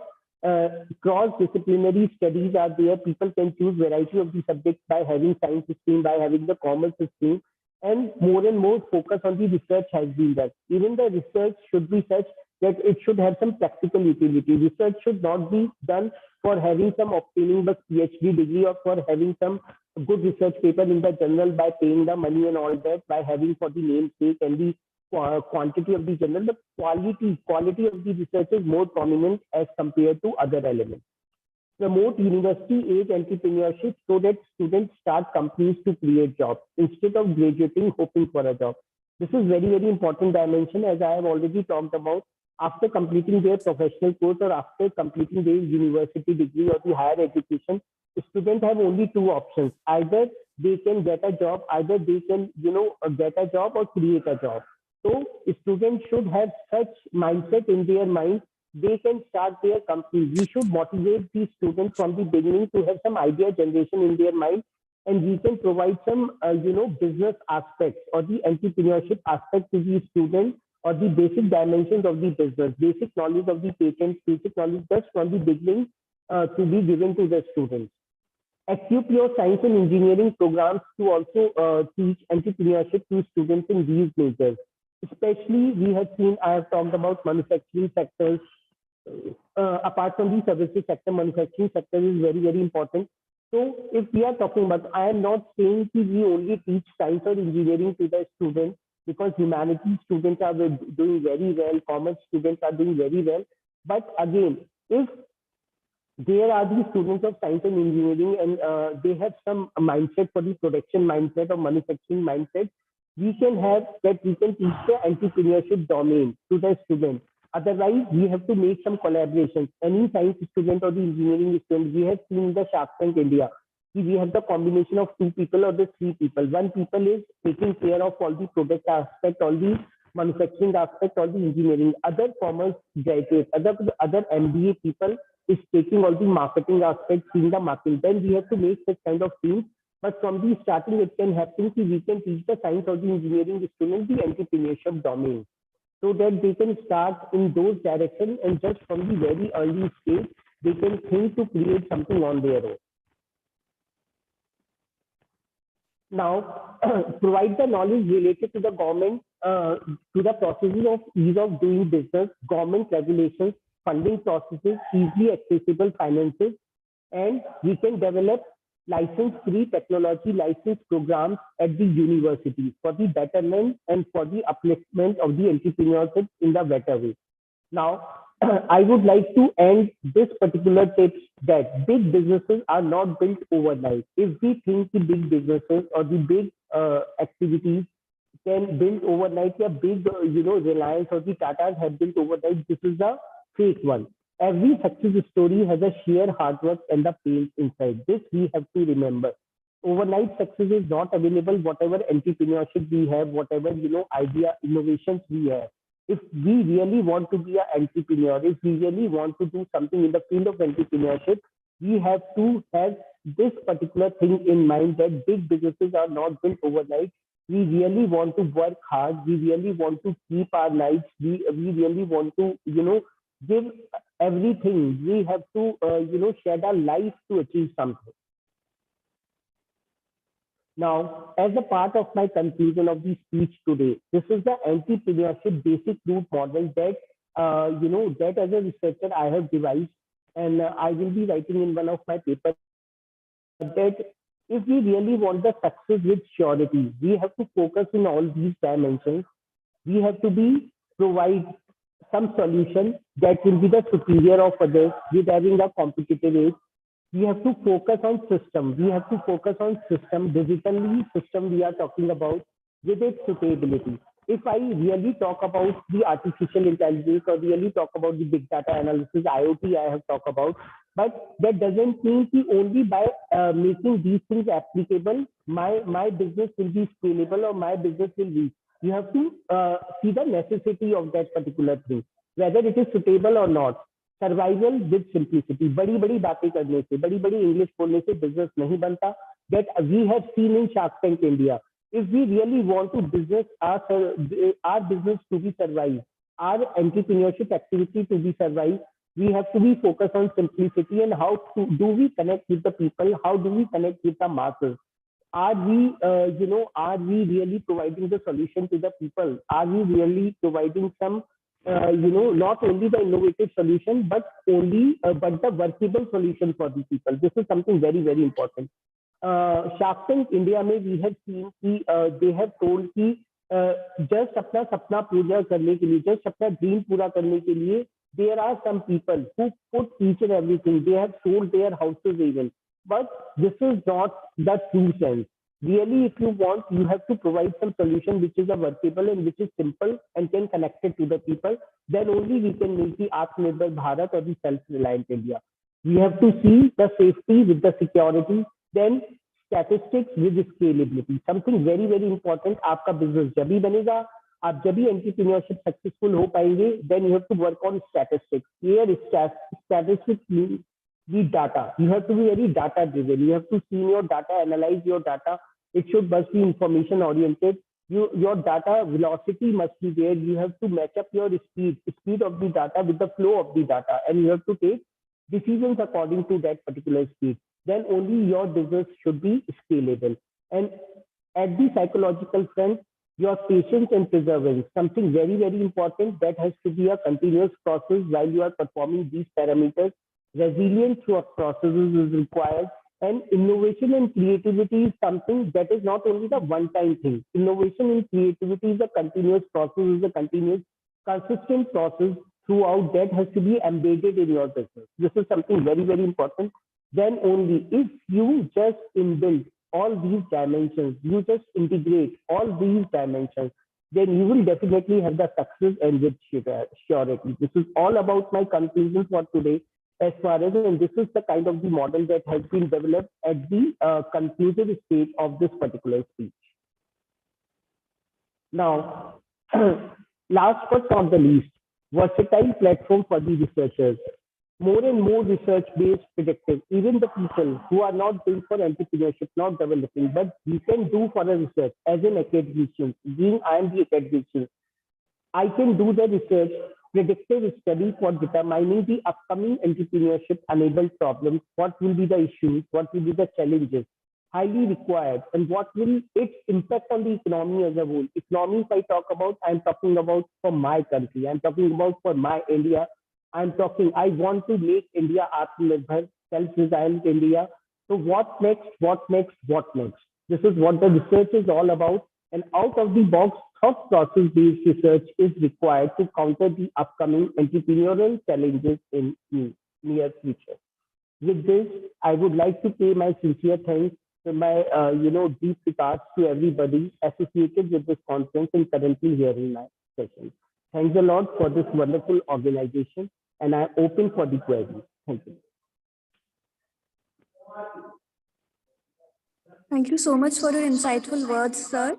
cross-disciplinary studies are there. People can choose variety of the subjects by having science stream, by having the commerce stream, and more focus on the research has been done. Even the research should be such that it should have some practical utility. Research should not be done for having some obtaining the PhD degree or for having some good research paper in the journal by paying the money and all that, by having for the namesake and the quantity of the journal. The quality of the research is more prominent as compared to other elements. Promote university age entrepreneurship so that students start companies to create jobs instead of graduating hoping for a job. This is very important dimension, as I have already talked about. After completing their professional course or after completing their university degree or the higher education, students have only two options. Either they can get a job, either they can, get a job or create a job. So students should have such mindset in their mind. They can start their company. We should motivate these students from the beginning to have some idea generation in their mind, and we can provide some, business aspects or the entrepreneurship aspect to these students, or the basic dimensions of the business, basic knowledge of the patents, basic knowledge just from the beginning to be given to the students. Equip your science and engineering programs to also teach entrepreneurship to students in these majors. Especially, we have seen, I have talked about manufacturing sectors. Apart from the services sector, manufacturing sector is very important. So if we are talking about, I am not saying that we only teach science or engineering to the students, because humanities students are doing very well, commerce students are doing very well. But again, if there are these students of science and engineering and they have some mindset for the production mindset or manufacturing mindset, we can have that, we can teach the entrepreneurship domain to the student. Otherwise, we have to make some collaborations. Any science student or the engineering student, we have seen the Shark Tank India. We have the combination of two people or the three people. One people is taking care of all the product aspect, all the manufacturing aspect, all the engineering. Other commerce graduates, other MBA people is taking all the marketing aspects, seeing the marketing. Then we have to make such kind of things. But from the starting, it can happen that we can teach the science or the engineering student the entrepreneurship domain. so that they can start in those directions, and just from the very early stage, they can think to create something on their own. Now, provide the knowledge related to the government, to the processes of ease of doing business, government regulations, funding processes, easily accessible finances, and we can develop license-free technology license programs at the universities for the betterment and for the upliftment of the entrepreneurship in the better way. Now, I would like to end this particular tips that big businesses are not built overnight. If we think the big businesses or the big activities can build overnight, yeah, big, Reliance or the Tatas have built overnight, this is a fake one. Every success story has a sheer hard work and the pain inside. This we have to remember. Overnight success is not available. Whatever entrepreneurship we have, whatever idea innovations we have, if we really want to be an entrepreneur, if we really want to do something in the field of entrepreneurship, we have to have this particular thing in mind that big businesses are not built overnight. We really want to work hard. We really want to keep our lives. We really want to, give everything. We have to, shed our life to achieve something. Now, as a part of my conclusion of the speech today, this is the entrepreneurship basic root model that, that as a researcher I have devised, and I will be writing in one of my papers that if we really want the success with surety, we have to focus in all these dimensions. We have to provide some solution that will be the superior of others with having a competitive edge. We have to focus on system. We have to focus on system, digitally system we are talking about with its suitability. If I really talk about the artificial intelligence or really talk about the big data analysis, IoT I have talked about, but that doesn't mean that only by making these things applicable, my business will be scalable or my business will be. You have to see the necessity of that particular thing, whether it is suitable or not. Survival with simplicity, बड़ी बड़ी बातें करने से, बड़ी बड़ी English बोलने से business नहीं बनता. That we have seen in Shark Tank India. If we really want to business our business to be survive, our entrepreneurship activity to be survive, we have to be focused on simplicity and how do we connect with the people, how do we connect with the masses. Are we really providing the solution to the people? Are we really providing some not only the innovative solution, but the workable solution for the people. This is something very, very important. Shark Tank India में we have seen कि they have told कि just अपना सपना पूरा करने के लिए, just अपना dream पूरा करने के लिए, there are some people who put each and everything. They have sold their houses even. But this is not the true sense. Really, if you want, you have to provide some solution which is a workable and which is simple and can connect it to the people. Then only we can make the Atmanirbhar Bharat or the self-reliant India. We have to see the safety with the security, then statistics with scalability. Something very, very important. आपका business जब ही बनेगा, आप जब ही entrepreneurship successful हो पाएंगे, then you have to work on statistics. Here, statistics means the data. You have to be very data driven. You have to see your data, analyze your data. It must be information oriented. Your data velocity must be there. You have to match up your speed of the data with the flow of the data, and you have to take decisions according to that particular speed. Then only your business should be scalable. And at the psychological front, your patience and perseverance, something very, very important that has to be a continuous process while you are performing these parameters. Resilience through processes is required, and innovation and creativity is something that is not only the one-time thing. Innovation and creativity is a continuous process, is a continuous, consistent process throughout that has to be embedded in your business. This is something very, very important. Then only if you just inbuild all these dimensions, you just integrate all these dimensions, then you will definitely have the success and with surety. This is all about my conclusion for today. As far as, and this is the kind of the model that has been developed at the conclusive stage of this particular speech. Now, last but not the least, versatile platform for the researchers. More and more research-based predictive, even the people who are not built for entrepreneurship, not developing, but we can do for a research as an academician, being I am the academician. I can do the research, predictive study for determining the upcoming entrepreneurship enabled problems, what will be the issues, what will be the challenges highly required, and what will its impact on the economy as a whole. Economy, if I talk about, I'm talking about for my country, I'm talking about for my India. I'm talking, I want to make India Atmanirbhar, self-reliant India. So what next, what next, what next? This is what the research is all about. And out of the box thought process based research is required to counter the upcoming entrepreneurial challenges in near future. With this, I would like to pay my sincere thanks to my deep regards to everybody associated with this conference and currently hearing my session. Thanks a lot for this wonderful organization, and I'm open for the queries. Thank you. Thank you so much for your insightful words, sir.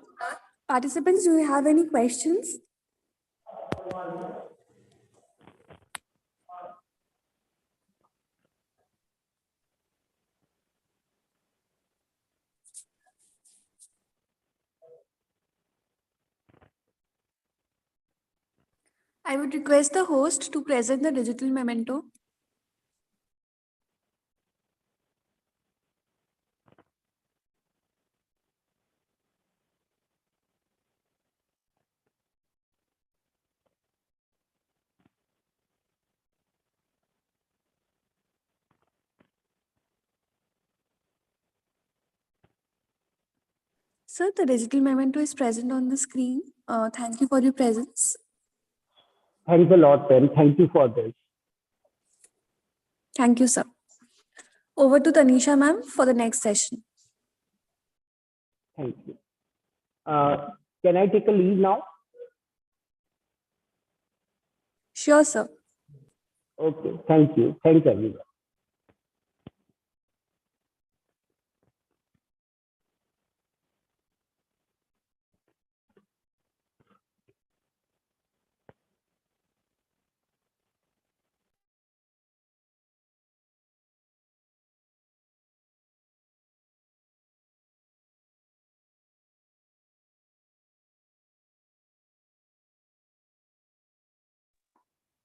Participants, do you have any questions? I would request the host to present the digital memento. Sir, the digital memento is present on the screen. Thank you for your presence. Thanks a lot, Ben. Thank you for this. Thank you, sir. Over to Tanisha ma'am for the next session. Thank you. Can I take a leave now? Sure, sir. Okay. Thank you. Thanks, everyone.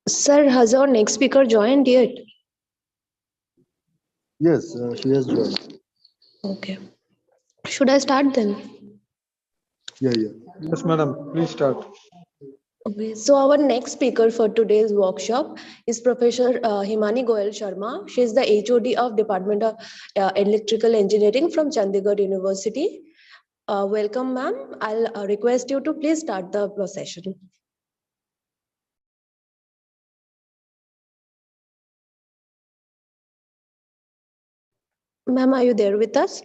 Sir, has our next speaker joined yet? Yes, she has joined. Okay. Should I start then? Yeah, yeah. Yes, madam, please start. Okay. So our next speaker for today's workshop is Professor Himani Goyal Sharma. She is the HOD of Department of Electrical Engineering from Chandigarh University. Welcome, ma'am. I'll request you to please start the session. Ma'am, are you there with us?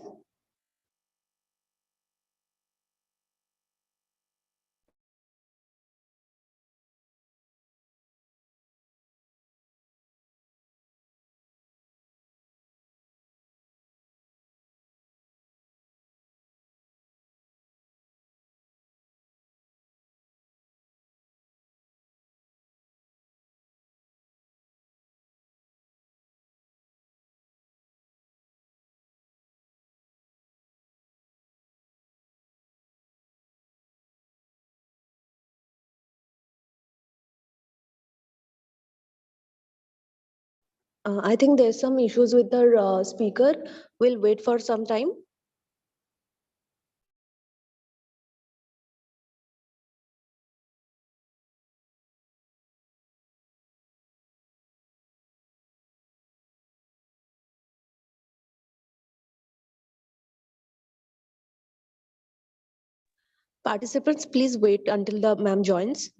I think there's some issues with the speaker. We'll wait for some time. Participants, please wait until the ma'am joins.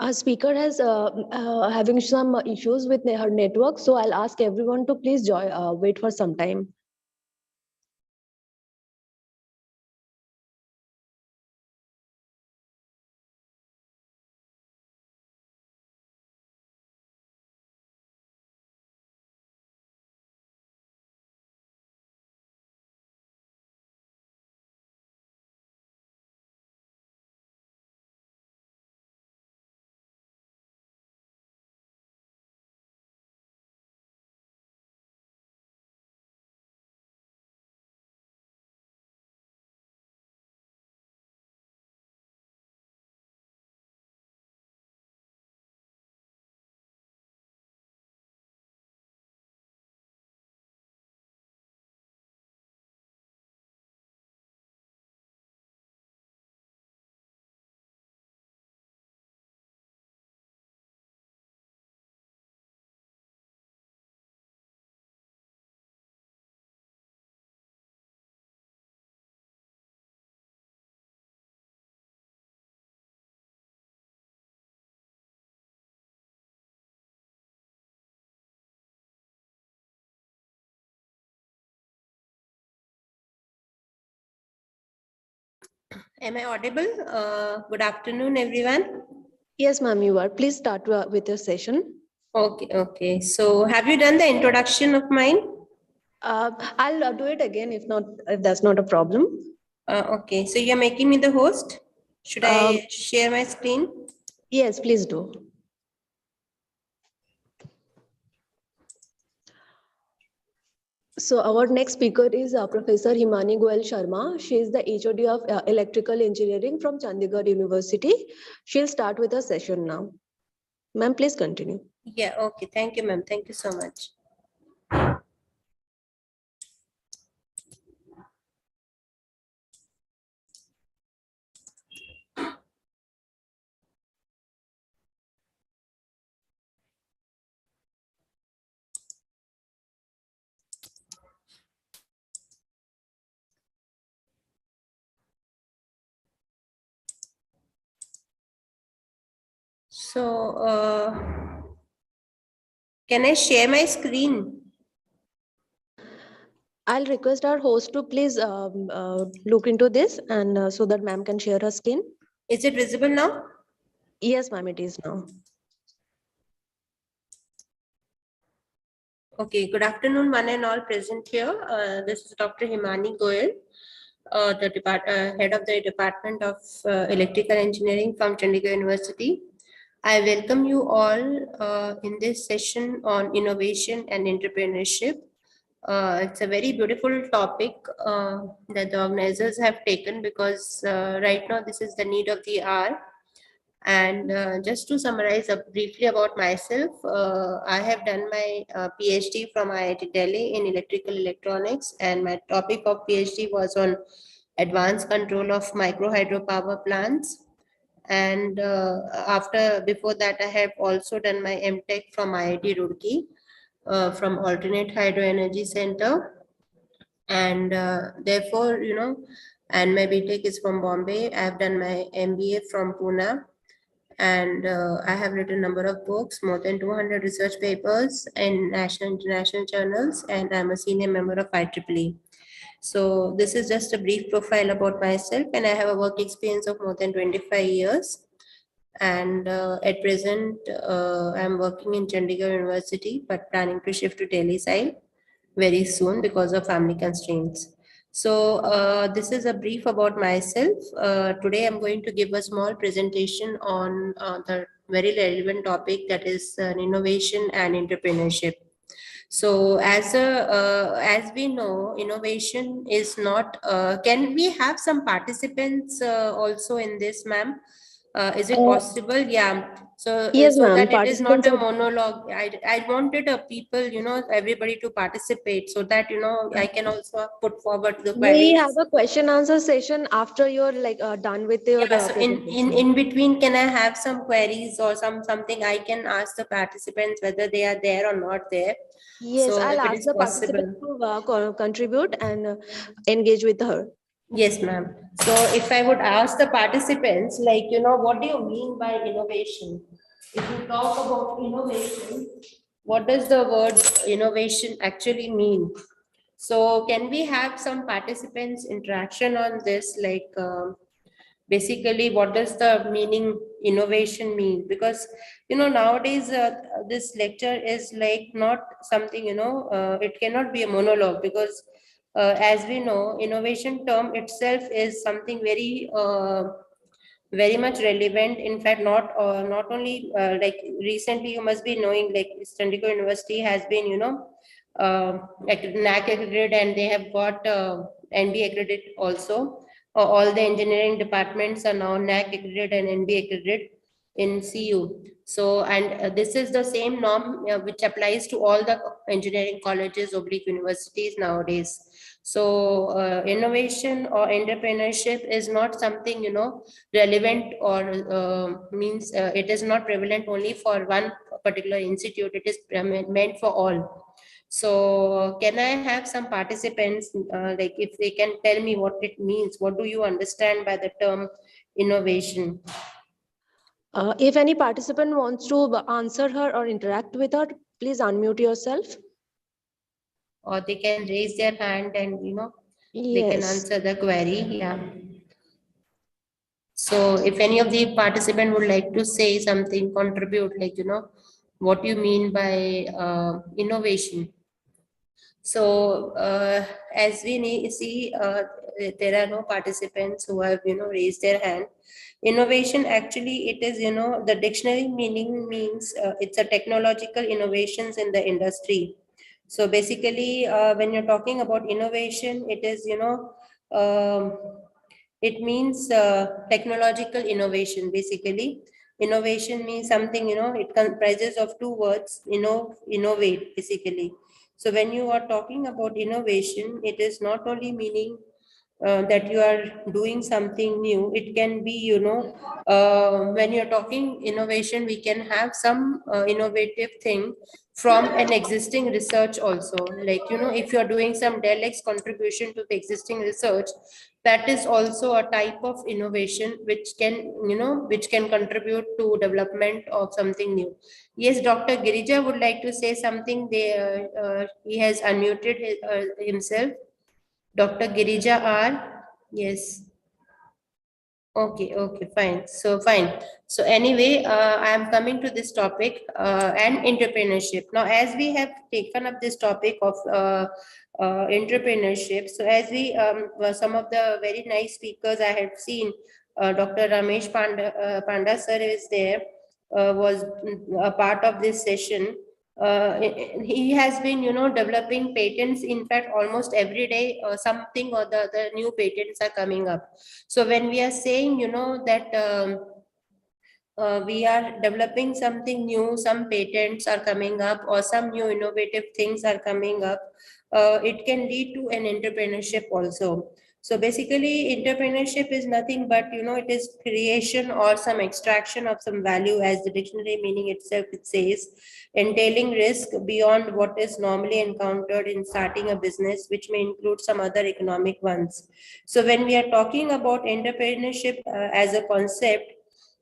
Our speaker has having some issues with her network, so I'll ask everyone to please wait for some time. Am I audible? Good afternoon, everyone. Yes, ma'am, you are. Please start with your session. Okay. So have you done the introduction of mine? I'll do it again if that's not a problem. Okay, so you're making me the host. Should I share my screen? Yes, please do. So our next speaker is Professor Himani Goel Sharma. She is the HOD of Electrical Engineering from Chandigarh University. She'll start with her session now. Ma'am, please continue. Yeah, okay. Thank you, ma'am. Thank you so much. So, can I share my screen? I'll request our host to please look into this and so that ma'am can share her screen. Is it visible now? Yes, ma'am, it is now. Okay, good afternoon, one and all present here. This is Dr. Himani Goel, the head of the Department of Electrical Engineering from Chandigarh University. I welcome you all in this session on innovation and entrepreneurship. It's a very beautiful topic that the organizers have taken because right now this is the need of the hour. And just to summarize briefly about myself, I have done my PhD from IIT Delhi in electrical electronics, and my topic of PhD was on advanced control of micro hydropower plants. And before that, I have also done my MTech from IIT Roorkee from Alternate Hydro Energy Center. And therefore, and my BTech is from Bombay. I have done my MBA from Pune, and I have written a number of books, more than 200 research papers in national international journals, and I'm a senior member of IEEE. So this is just a brief profile about myself, and I have a work experience of more than 25 years. And at present, I'm working in Chandigarh University, but planning to shift to Delhi side very soon because of family constraints. So this is a brief about myself. Today I'm going to give a small presentation on the very relevant topic, that is innovation and entrepreneurship. So as we know, innovation is not, can we have some participants also in this, ma'am? Is it possible? Yeah. So, Yes, so ma'am. that it is not Participants a are. monologue. I wanted people, everybody to participate so that, I can also put forward the We have queries. a question answer session after you're done with your Yeah, so presentation. in between, can I have some queries or something I can ask the participants whether they are there or not there? Yes, So I'll if it ask is the participant possible. to contribute and engage with her. Yes, ma'am. So if I would ask the participants, like, what do you mean by innovation? If you talk about innovation, what does the word innovation actually mean? So can we have some participants interaction on this? Like, basically, what does the meaning innovation mean? Because, nowadays this lecture is like not something, it cannot be a monologue, because as we know, innovation term itself is something very much relevant. In fact, not only like recently, you must be knowing, like Chandigarh University has been, NAC accredited, and they have got NB accredited also. All the engineering departments are now NAC accredited and NB accredited in CU. So, and this is the same norm which applies to all the engineering colleges, oblique universities nowadays. So, innovation or entrepreneurship is not something, relevant, or means it is not prevalent only for one particular institute. It is meant for all. So can I have some participants, like if they can tell me what it means? What do you understand by the term innovation? If any participant wants to answer her or interact with her, please unmute yourself. Or they can raise their hand and, they can Yes. answer the query. Yeah. So if any of the participant would like to say something, contribute, like, what you mean by innovation. So as we see, there are no participants who have, raised their hand. Innovation, actually, it is, the dictionary meaning means it's a technological innovations in the industry. So basically, when you're talking about innovation, it is, it means technological innovation. Basically, innovation means something, it comprises of two words, innovate, basically. So when you are talking about innovation, it is not only meaning that you are doing something new. It can be, when you're talking innovation, we can have some innovative thing from an existing research also. Like, if you're doing some DELX contribution to the existing research, that is also a type of innovation which can, which can contribute to development of something new. Yes, Dr. Girija would like to say something. He has unmuted himself. Dr. Girija R. Yes. Okay, fine. So fine. So anyway, I am coming to this topic and entrepreneurship. Now, as we have taken up this topic of entrepreneurship, so as we some of the very nice speakers I had seen, Dr. Ramesh Panda sir is there, was a part of this session. He has been, developing patents. In fact, almost every day, something or the other new patents are coming up. So when we are saying, that we are developing something new, some patents are coming up, or some new innovative things are coming up, it can lead to an entrepreneurship also. So basically, entrepreneurship is nothing but, it is creation or some extraction of some value, as the dictionary meaning itself it says, entailing risk beyond what is normally encountered in starting a business, which may include some other economic ones. So when we are talking about entrepreneurship as a concept,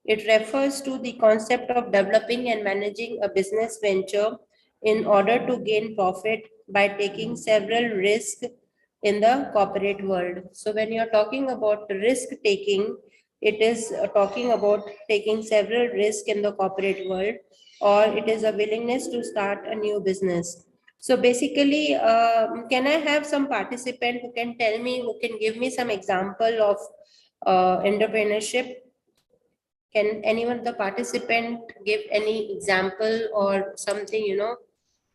it refers to the concept of developing and managing a business venture in order to gain profit by taking several risks in the corporate world. So when you're talking about risk taking, it is talking about taking several risks in the corporate world, or it is a willingness to start a new business. So basically, can I have some participant who can tell me, who can give me some example of entrepreneurship? Can anyone, the participant, give any example or something,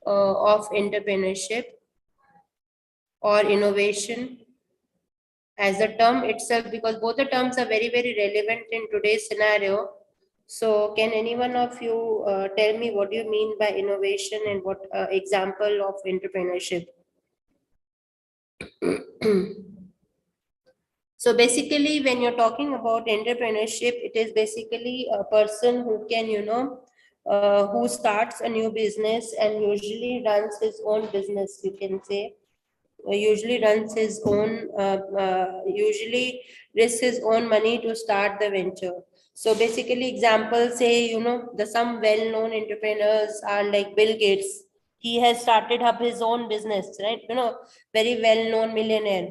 of entrepreneurship or innovation as a term itself, because both the terms are very, very relevant in today's scenario. So can any one of you tell me what you mean by innovation and what example of entrepreneurship? So basically, when you're talking about entrepreneurship, it is basically a person who can, who starts a new business and usually runs his own business, you can say. usually runs his own, usually risks his own money to start the venture. So basically, examples say, some well-known entrepreneurs are like Bill Gates. He has started up his own business, right? Very well-known millionaire.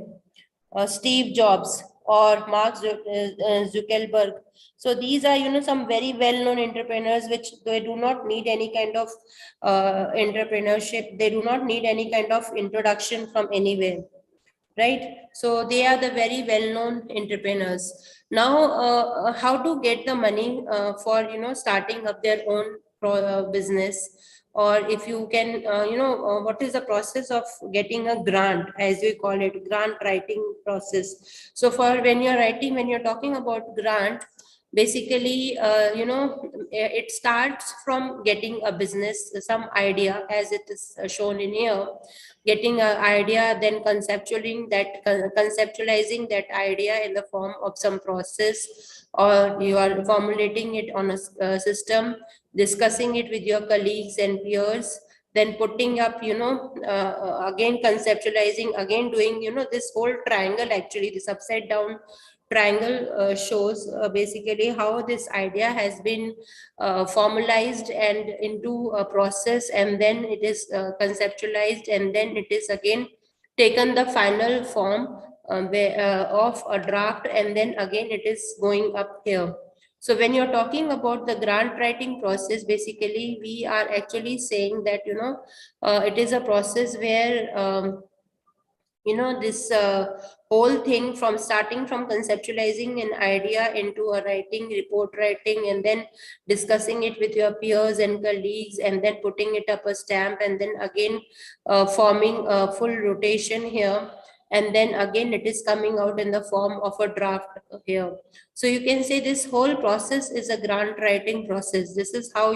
Steve Jobs or Mark Zuckerberg. So these are, some very well-known entrepreneurs, which they do not need any kind of entrepreneurship. They do not need any kind of introduction from anywhere, right? So they are the very well-known entrepreneurs. Now, how to get the money for, starting up their own business, or if you can, what is the process of getting a grant, as we call it, grant writing process. So for when you're talking about grant, basically, it starts from getting a business, some idea, as it is shown in here, getting an idea, then conceptualizing that idea in the form of some process, or you are formulating it on a system, discussing it with your colleagues and peers, then putting up, again conceptualizing, again doing, this whole triangle, actually this upside down triangle shows basically how this idea has been formalized and into a process, and then it is conceptualized, and then it is again taken the final form of a draft, and then again it is going up here. So when you're talking about the grant writing process, basically we are actually saying that, it is a process where, this whole thing, from starting from conceptualizing an idea into a writing, report writing, and then discussing it with your peers and colleagues, and then putting it up a stamp, and then again forming a full rotation here, and then again it is coming out in the form of a draft here. So you can say this whole process is a grant writing process. This is how,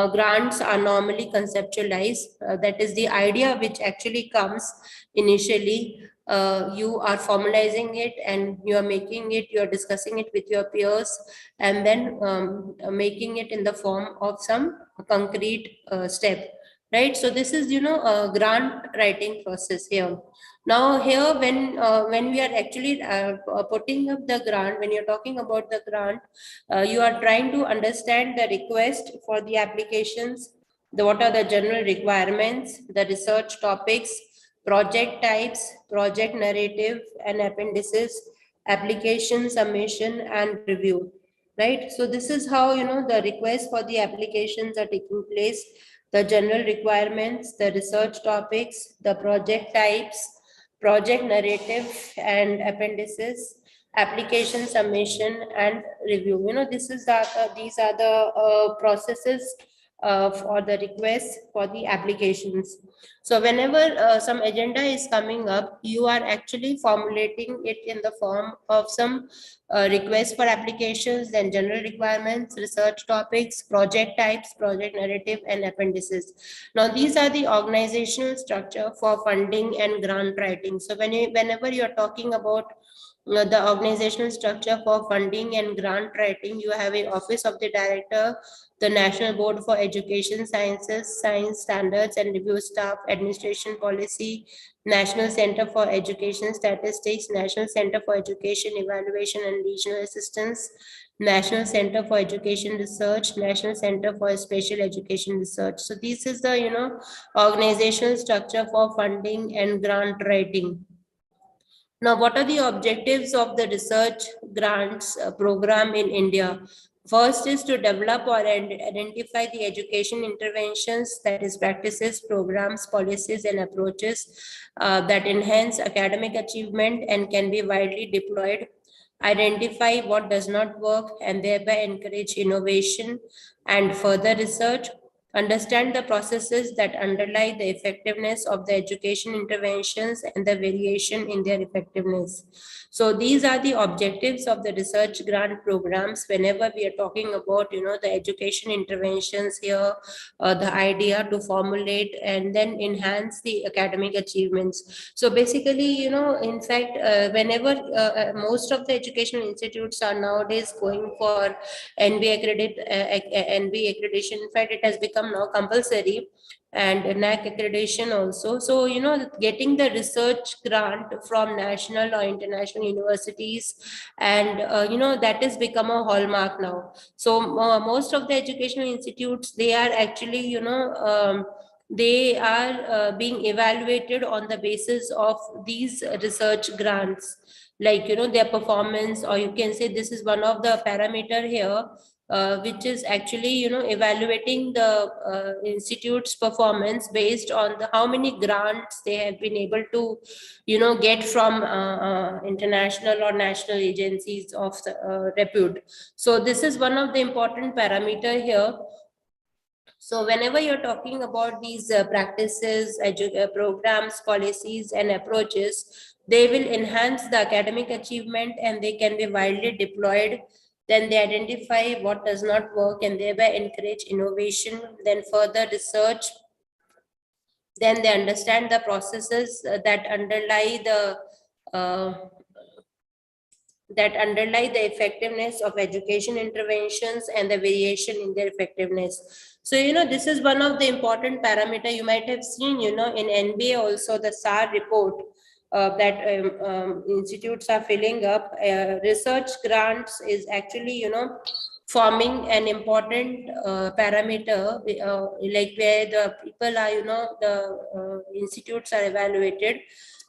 grants are normally conceptualized. That is the idea which actually comes initially. You are formalizing it, and you are making it, you are discussing it with your peers, and then making it in the form of some concrete step, right? So this is, a grant writing process here. Now here, when we are actually putting up the grant, when you're talking about the grant, you are trying to understand the request for the applications, what are the general requirements, the research topics, project types, project narrative and appendices, application submission and review, right? So this is how, the requests for the applications are taking place, the general requirements, the research topics, the project types, project narrative and appendices, application submission and review. This is these are the processes for the requests for the applications. So whenever some agenda is coming up, you are actually formulating it in the form of some requests for applications, then general requirements, research topics, project types, project narrative, and appendices. Now, these are the organizational structure for funding and grant writing. So whenever you're talking about the organizational structure for funding and grant writing, you have a office of the director, the National Board for Education Sciences, Science Standards and Review Staff, Administration Policy, National Center for Education Statistics, National Center for Education Evaluation and Regional Assistance, National Center for Education Research, National Center for Special Education Research. So this is the, organizational structure for funding and grant writing. Now, what are the objectives of the research grants program in India? First is to develop or identify the education interventions, that is practices, programs, policies, and approaches that enhance academic achievement and can be widely deployed. Identify what does not work and thereby encourage innovation and further research. Understand the processes that underlie the effectiveness of the education interventions and the variation in their effectiveness. So these are the objectives of the research grant programs whenever we are talking about, the education interventions here, the idea to formulate and then enhance the academic achievements. So basically, in fact, whenever most of the educational institutes are nowadays going for NB accreditation, in fact, it has become become now compulsory, and NAC accreditation also. So, you know, getting the research grant from national or international universities, and, you know, that has become a hallmark now. So most of the educational institutes, they are actually, you know, they are being evaluated on the basis of these research grants, like, you know, their performance, or you can say this is one of the parameter here, which is actually, you know, evaluating the institute's performance based on the how many grants they have been able to, you know, get from international or national agencies of repute. So this is one of the important parameter here. So whenever you're talking about these practices, programs, policies, and approaches, they will enhance the academic achievement and they can be widely deployed. Then they identify what does not work and thereby encourage innovation, then further research. Then they understand the processes that underlie the effectiveness of education interventions and the variation in their effectiveness. So, you know, this is one of the important parameter you might have seen, you know, in NBA also, the SAR report that institutes are filling up. Research grants is actually, you know, forming an important parameter, like where the people are, you know, the institutes are evaluated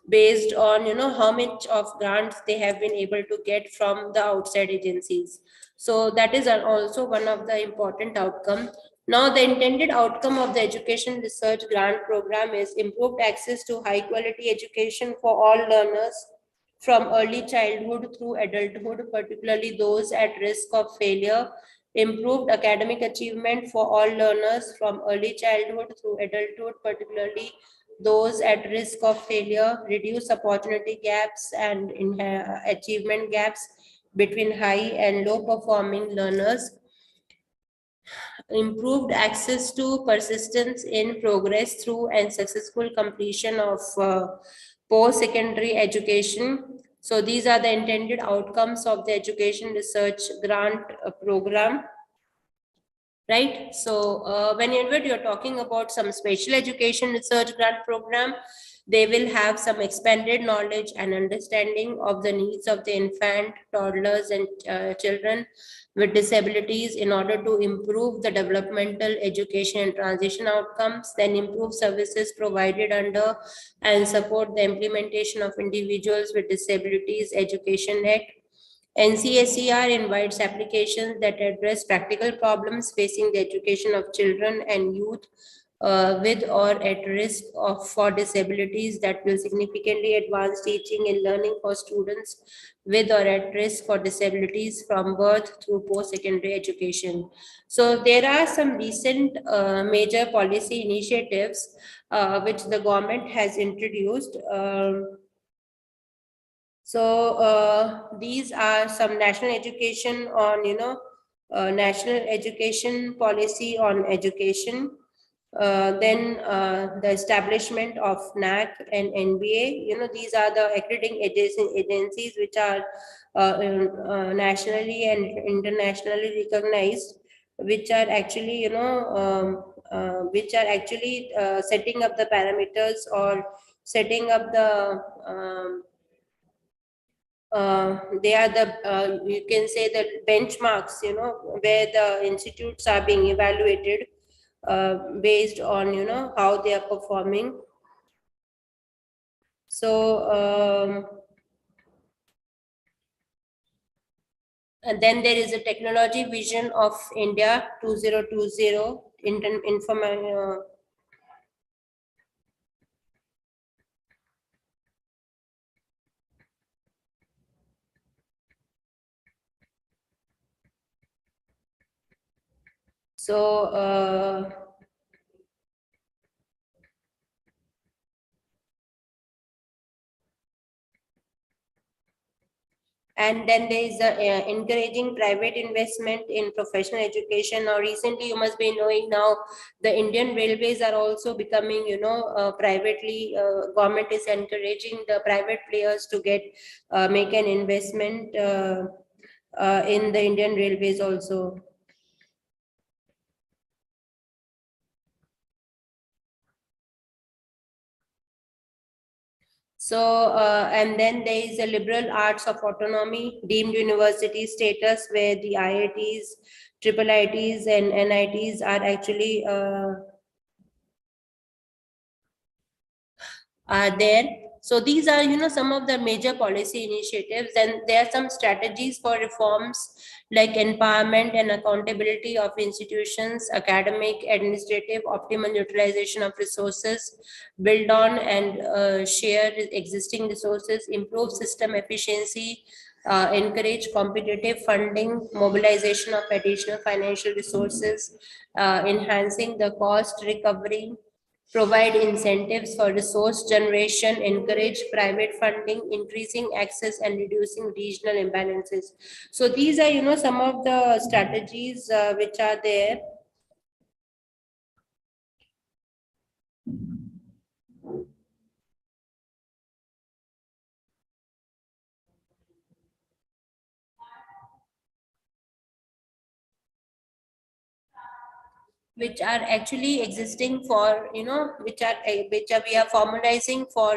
based on, you know, how much of grants they have been able to get from the outside agencies. So that is also one of the important outcome. Now, the intended outcome of the education research grant program is improved access to high quality education for all learners from early childhood through adulthood, particularly those at risk of failure. Improved academic achievement for all learners from early childhood through adulthood, particularly those at risk of failure. Reduce opportunity gaps and achievement gaps between high and low performing learners. Improved access to persistence in progress through and successful completion of post-secondary education. So these are the intended outcomes of the education research grant program. Right. So whenever you're talking about some special education research grant program, they will have some expanded knowledge and understanding of the needs of the infant, toddlers, and children with disabilities in order to improve the developmental education and transition outcomes, then improve services provided under and support the implementation of Individuals with Disabilities Education Act. NCSER invites applications that address practical problems facing the education of children and youth with or at risk for disabilities that will significantly advance teaching and learning for students with or at risk for disabilities from birth through post-secondary education. So there are some recent major policy initiatives which the government has introduced. So these are some national education on, you know, national education policy on education. Then the establishment of NAC and NBA, you know, these are the accrediting agencies which are nationally and internationally recognized, which are actually, you know, setting up the parameters or setting up the they are the you can say the benchmarks, you know, where the institutes are being evaluated based on, you know, how they are performing. So and then there is a technology vision of India 2020 So and then there is encouraging private investment in professional education. Now, recently, you must be knowing now the Indian Railways are also becoming, you know, privately, government is encouraging the private players to get, make an investment in the Indian Railways also. So, and then there is a liberal arts of autonomy, deemed university status, where the IITs, triple ITs, and NITs are actually are there. So these are, some of the major policy initiatives, and there are some strategies for reforms like empowerment and accountability of institutions, academic, administrative, optimal utilization of resources, build on and share existing resources, improve system efficiency, encourage competitive funding, mobilization of additional financial resources, enhancing the cost recovery, provide incentives for resource generation, encourage private funding, increasing access and reducing regional imbalances. So these are, some of the strategies which are there. Which are actually existing for, which are we are formalizing for,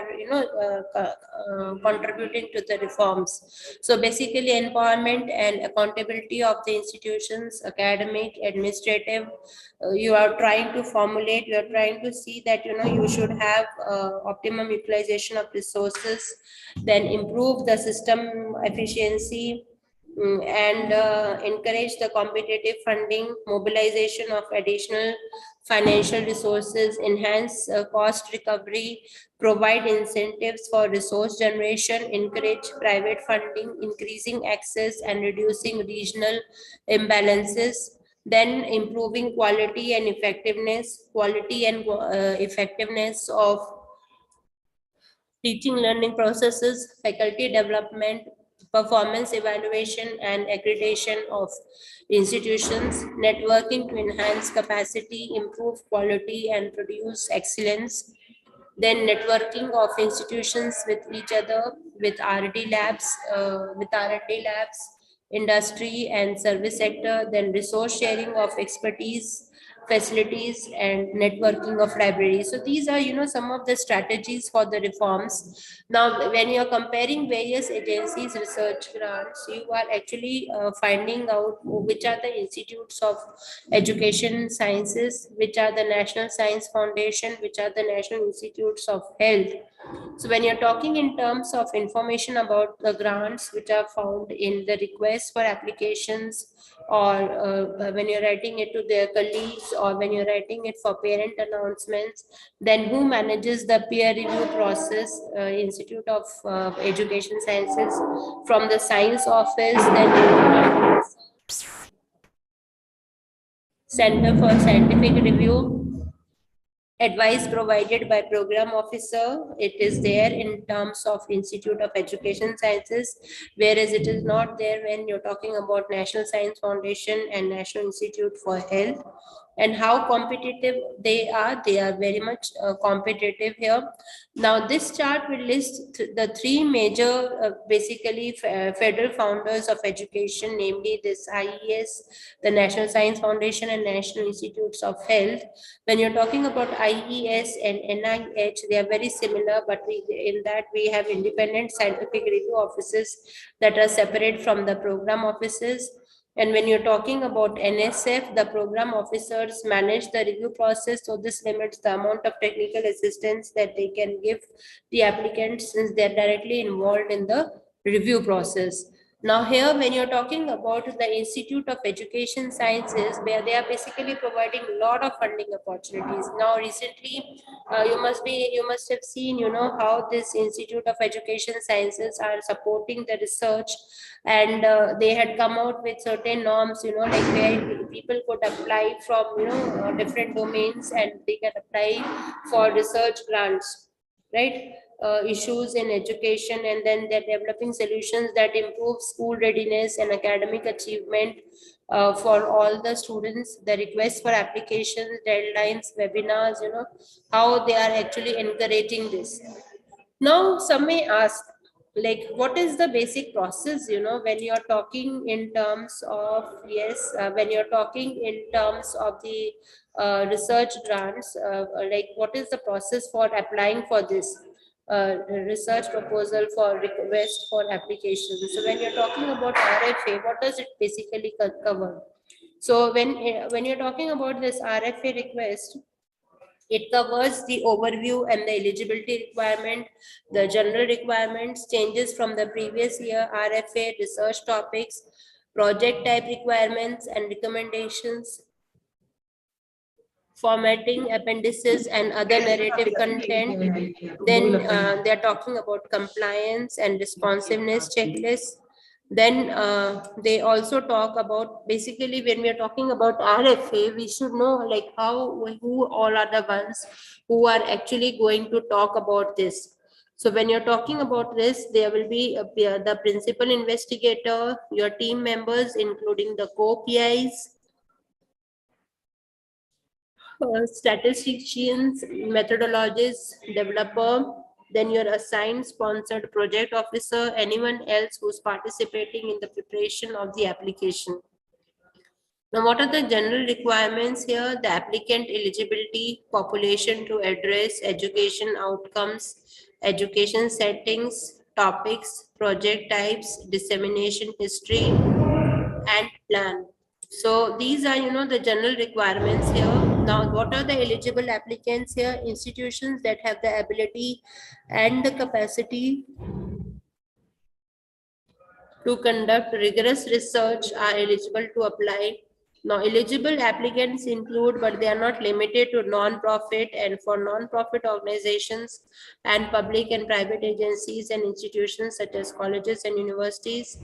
contributing to the reforms. So basically empowerment and accountability of the institutions, academic, administrative, you are trying to formulate, you are trying to see that, you should have optimum utilization of resources, then improve the system efficiency, and encourage the competitive funding, mobilization of additional financial resources, enhance cost recovery, provide incentives for resource generation, encourage private funding, increasing access and reducing regional imbalances, then improving quality and effectiveness of teaching learning processes, faculty development, performance evaluation and accreditation of institutions, networking to enhance capacity, improve quality and produce excellence, then networking of institutions with each other, with R&D labs, industry and service sector, then resource sharing of expertise, facilities and networking of libraries. So these are, some of the strategies for the reforms. Now, when you're comparing various agencies, research grants, you are actually finding out which are the institutes of education sciences, which are the National Science Foundation, which are the National Institutes of Health. So when you're talking in terms of information about the grants which are found in the request for applications, or when you're writing it to their colleagues, or when you're writing it for parent announcements, then who manages the peer review process? Institute of Education Sciences, from the science office, then Center for Scientific Review. Advice provided by program officer, it is there in terms of Institute of Education Sciences, whereas it is not there when you're talking about National Science Foundation and National Institute for Health. And how competitive they are very much competitive here. Now this chart will list the three major basically federal founders of education, namely this IES, the National Science Foundation and National Institutes of Health. When you're talking about IES and NIH, they are very similar, but in that we have independent scientific review offices that are separate from the program offices. And when you're talking about NSF, the program officers manage the review process. So this limits the amount of technical assistance that they can give the applicants, since they're directly involved in the review process. Now here, when you're talking about the Institute of Education Sciences, where they are basically providing a lot of funding opportunities. Now recently, you must have seen, how this Institute of Education Sciences are supporting the research, and they had come out with certain norms, like where people could apply from, different domains, and they can apply for research grants, right? Issues in education, and then they're developing solutions that improve school readiness and academic achievement for all the students. The request for applications, deadlines, webinars, how they are actually encouraging this. Now some may ask, like, what is the basic process, when you're talking in terms of, yes, when you're talking in terms of the research grants, like what is the process for applying for this? research proposal for request for application. So when you're talking about RFA, what does it basically cover? So when you're talking about this RFA request, it covers the overview and the eligibility requirement, the general requirements, changes from the previous year, RFA, research topics, project type requirements and recommendations, formatting, appendices, and other narrative content. Then they're talking about compliance and responsiveness checklists. Then they also talk about, basically when we're talking about RFA, we should know like who all are the ones who are actually going to talk about this. So when you're talking about this, there will be the principal investigator, your team members, including the co-PIs, statisticians, methodologists, developer, then your assigned sponsored project officer, anyone else who's participating in the preparation of the application. Now, what are the general requirements here? The applicant eligibility, population to address, education outcomes, education settings, topics, project types, dissemination history, and plan. So these are, the general requirements here. Now, what are the eligible applicants here? Institutions that have the ability and the capacity to conduct rigorous research are eligible to apply. Now, eligible applicants include, but they are not limited to, non-profit, and for non-profit organizations and public and private agencies and institutions such as colleges and universities.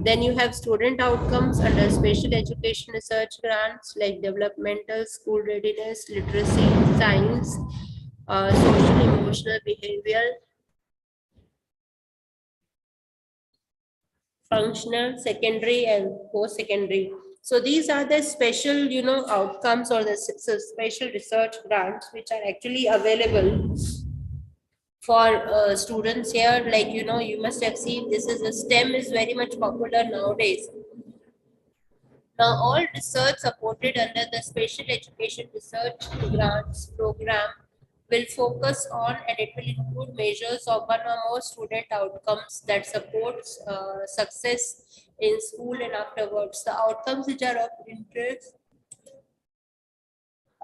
Then you have student outcomes under special education research grants like developmental, school readiness, literacy, science, social, emotional, behavioral, functional, secondary, and post-secondary. So these are the special, outcomes or the special research grants which are actually available for students here. Like, you must have seen this is a STEM is very much popular nowadays. Now, all research supported under the Special Education Research Grants Program will focus on, and it will include measures of one or more student outcomes that supports success in school and afterwards. The outcomes which are of interest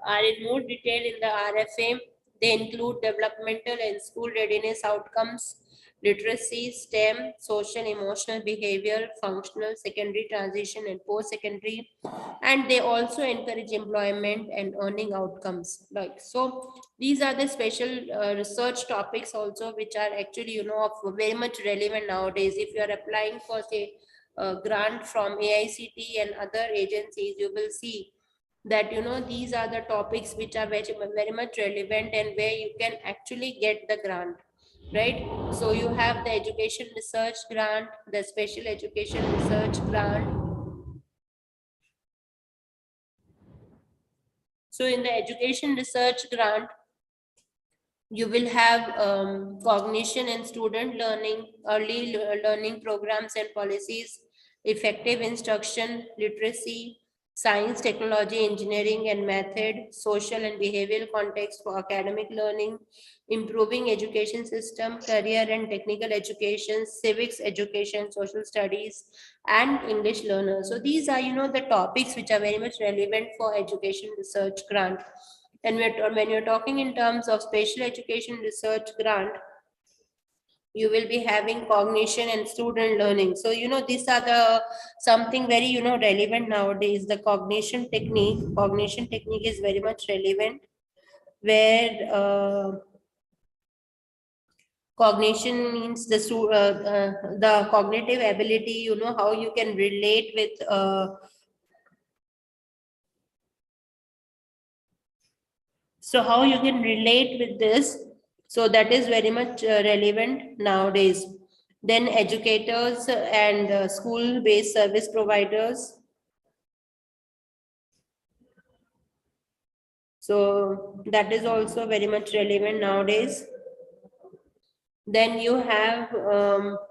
are in more detail in the RFA. They include developmental and school readiness outcomes, literacy, STEM, social, emotional, behavioral, functional, secondary transition, and post-secondary. And they also encourage employment and earning outcomes. Like, so these are the special research topics also, which are actually, of very much relevant nowadays. If you are applying for, say, a grant from AICT and other agencies, you will see that these are the topics which are very, very much relevant and where you can actually get the grant, right? So you have the education research grant, the special education research grant. So in the education research grant, you will have cognition and student learning, early learning programs and policies, effective instruction, literacy, science, technology, engineering and method, social and behavioral context for academic learning, improving education system, career and technical education, civics education, social studies, and English learners. So these are, the topics which are very much relevant for education research grant. And when you're talking in terms of special education research grant, you will be having cognition and student learning. So, these are the something very, relevant nowadays. The cognition technique is very much relevant, where cognition means the cognitive ability, how you can relate with so how you can relate with this. So that is very much relevant nowadays. Then educators and school-based service providers. So that is also very much relevant nowadays. Then you have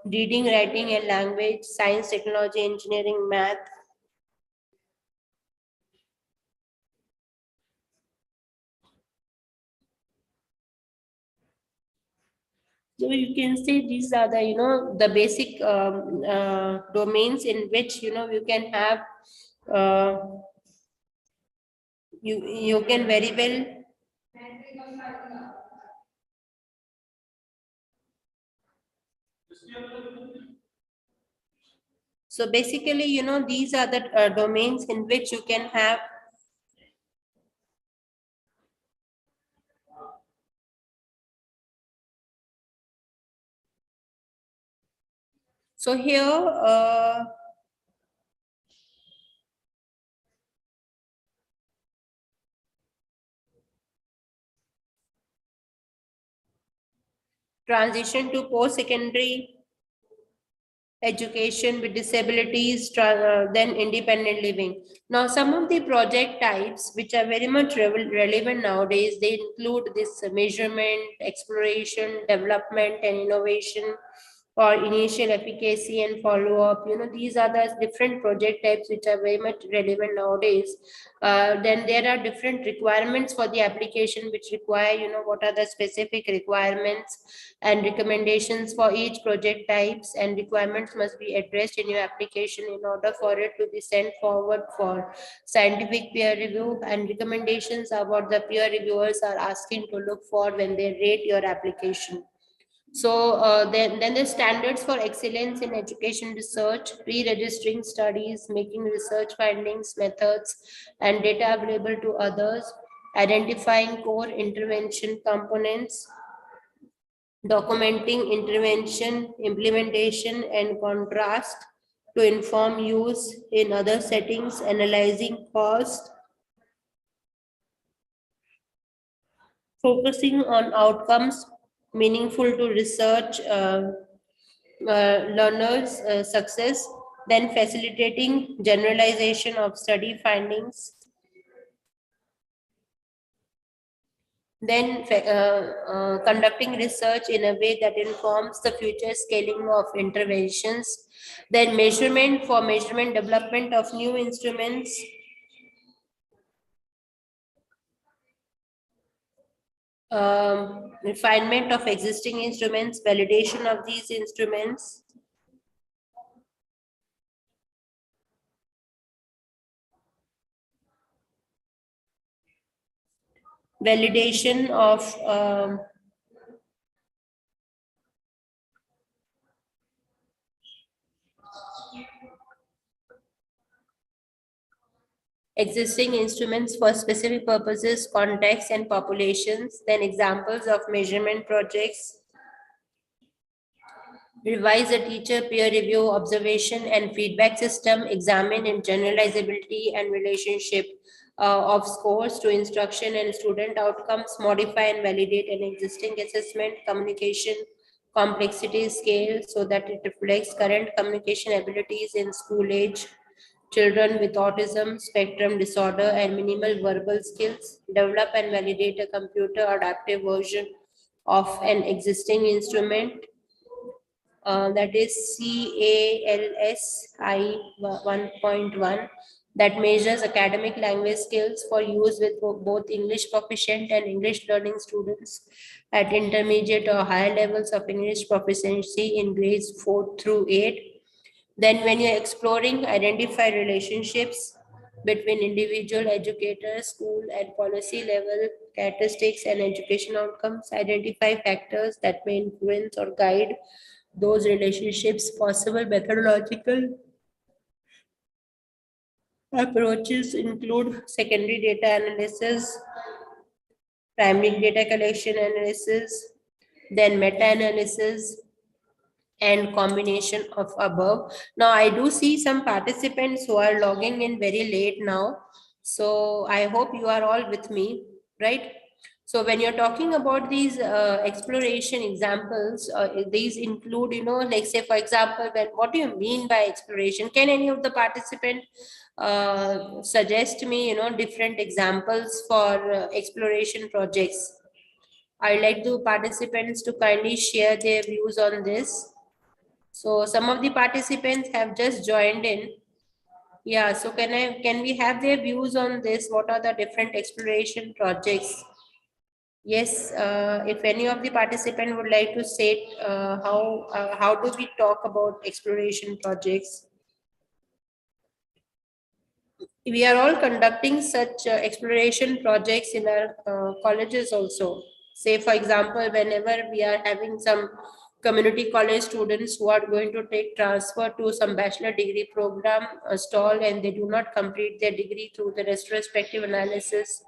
reading, writing and language, science, technology, engineering, math. So you can say these are the, the basic domains in which, you can have, you can very well so basically, these are the domains in which you can have. So here, transition to post-secondary education with disabilities, then independent living. Now, some of the project types which are very much relevant nowadays, they include this measurement, exploration, development, and innovation, or initial efficacy and follow-up. These are the different project types which are very much relevant nowadays. Then there are different requirements for the application which require, what are the specific requirements and recommendations for each project types, and requirements must be addressed in your application in order for it to be sent forward for scientific peer review, and recommendations are what the peer reviewers are asking to look for when they rate your application. So then the standards for excellence in education research, pre-registering studies, making research findings, methods, and data available to others, identifying core intervention components, documenting intervention, implementation, and contrast to inform use in other settings, analyzing cost, focusing on outcomes meaningful to research learners' success, then facilitating generalization of study findings, then conducting research in a way that informs the future scaling of interventions, then measurement for measurement development of new instruments, refinement of existing instruments, validation of these instruments, validation of existing instruments for specific purposes, contexts, and populations, then examples of measurement projects, revise a teacher peer review observation and feedback system, examine in generalizability and relationship of scores to instruction and student outcomes, modify and validate an existing assessment, communication complexity scale so that it reflects current communication abilities in school age children with autism spectrum disorder and minimal verbal skills, develop and validate a computer adaptive version of an existing instrument, that is CALSI 1.1, that measures academic language skills for use with both English proficient and English learning students at intermediate or higher levels of English proficiency in grades 4 through 8. Then when you're exploring, identify relationships between individual educators, school and policy level characteristics and education outcomes, identify factors that may influence or guide those relationships, possible methodological approaches include secondary data analysis, primary data collection analysis, then meta-analysis, and combination of above. Now, I do see some participants who are logging in very late now. So I hope you are all with me, right? So when you're talking about these exploration examples, these include, like say, for example, what do you mean by exploration? Can any of the participant suggest me, different examples for exploration projects? I'd like the participants to kindly share their views on this. So some of the participants have just joined in. Yeah, so can we have their views on this? What are the different exploration projects? Yes, if any of the participant would like to state how do we talk about exploration projects? We are all conducting such exploration projects in our colleges also. Say, for example, whenever we are having some community college students who are going to take transfer to some bachelor degree program stall, and they do not complete their degree through the retrospective analysis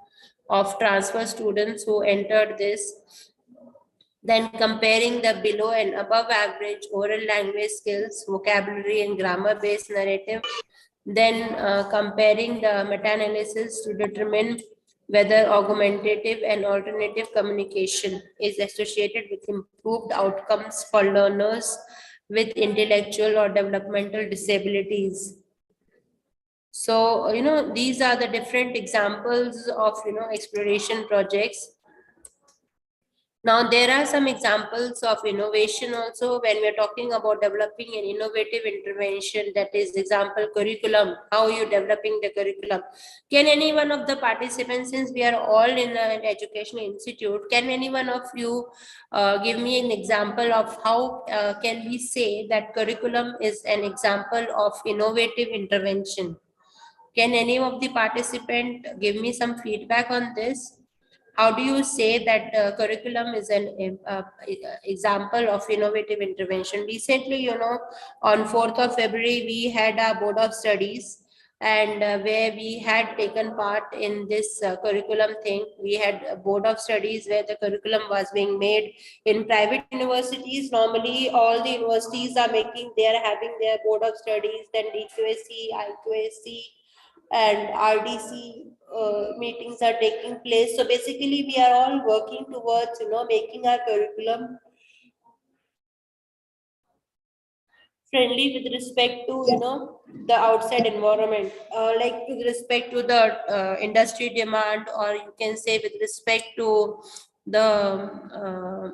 of transfer students who entered this, then comparing the below and above average oral language skills, vocabulary and grammar based narrative, then comparing the meta-analysis to determine whether augmentative and alternative communication is associated with improved outcomes for learners with intellectual or developmental disabilities. So, these are the different examples of, exploration projects. Now, there are some examples of innovation also when we're talking about developing an innovative intervention, that is example curriculum, how you developing the curriculum. Can any one of the participants, since we are all in an educational institute, can any one of you give me an example of how can we say that curriculum is an example of innovative intervention? Can any of the participant give me some feedback on this? How do you say that curriculum is an example of innovative intervention? Recently, on 4th of February, we had a board of studies, and where we had taken part in this curriculum thing. We had a board of studies where the curriculum was being made in private universities. Normally, all the universities are they are having their board of studies, then DQSC, IQSC, and RDC meetings are taking place. So basically, we are all working towards, making our curriculum friendly with respect to, the outside environment, like with respect to the industry demand, or you can say with respect to the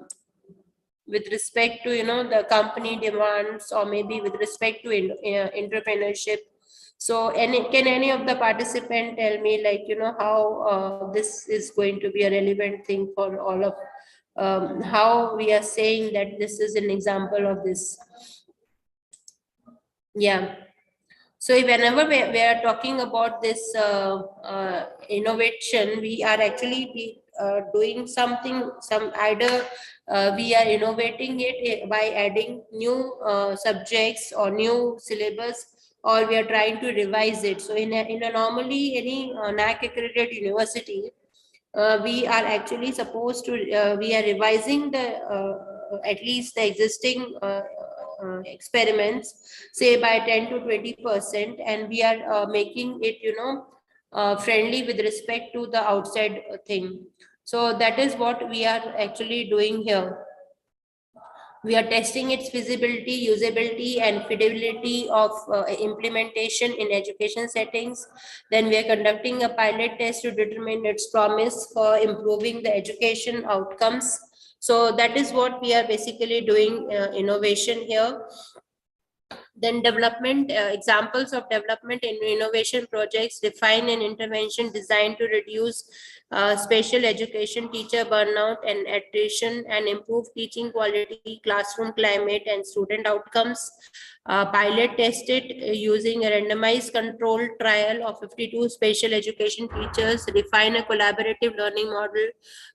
with respect to, the company demands, or maybe with respect to entrepreneurship. So, can any of the participant tell me, like, how this is going to be a relevant thing for all of, how we are saying that this is an example of this? Yeah. So whenever we are talking about this innovation, we are actually doing something, either we are innovating it by adding new subjects or new syllabus, or we are trying to revise it. So in a normally any NAC accredited university, we are actually supposed to, we are revising the at least the existing experiments, say by 10 to 20%, and we are making it, friendly with respect to the outside thing. So that is what we are actually doing here. We are testing its feasibility, usability, and fidelity of implementation in education settings. Then we are conducting a pilot test to determine its promise for improving the education outcomes. So that is what we are basically doing, innovation here. Then development, examples of development and innovation projects define an intervention designed to reduce special education teacher burnout and attrition, and improve teaching quality, classroom climate, and student outcomes. Pilot tested using a randomized controlled trial of 52 special education teachers, define a collaborative learning model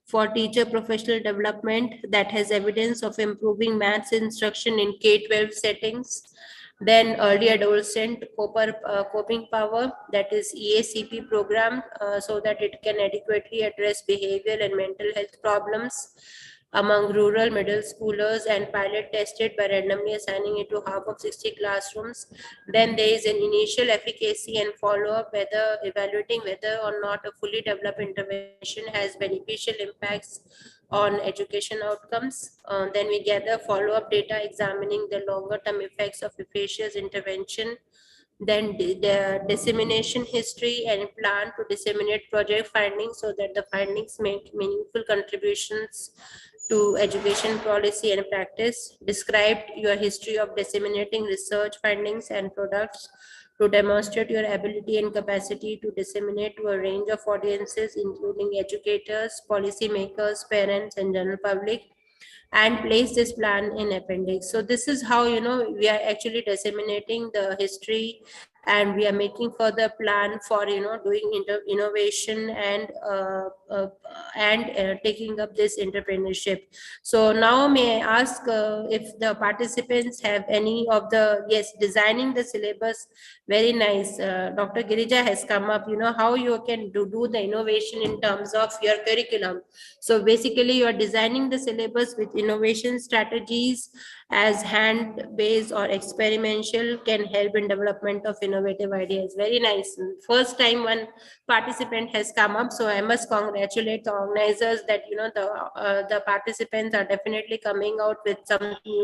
for teacher professional development that has evidence of improving maths instruction in K-12 settings. Then early adolescent coping power, that is EACP program, so that it can adequately address behavioral and mental health problems among rural middle schoolers, and pilot tested by randomly assigning it to half of 60 classrooms. Then there is an initial efficacy and follow-up, whether evaluating whether or not a fully developed intervention has beneficial impacts on education outcomes. Then we gather follow-up data examining the longer-term effects of efficacious intervention. Then the dissemination history and plan to disseminate project findings so that the findings make meaningful contributions to education policy and practice. Described your history of disseminating research findings and products to demonstrate your ability and capacity to disseminate to a range of audiences, including educators, policymakers, parents, and general public, and place this plan in appendix. So this is how, you know, we are actually disseminating the history, and we are making further plan for, you know, doing innovation and taking up this entrepreneurship. So now may I ask if the participants have any of the, yes, designing the syllabus, very nice. Dr. Girija has come up, you know, how you can do the innovation in terms of your curriculum. So basically you are designing the syllabus with innovation strategies as hand-based or experimental can help in development of innovative ideas. Very nice. First time one participant has come up, so I must congratulate the organizers that, you know, the participants are definitely coming out with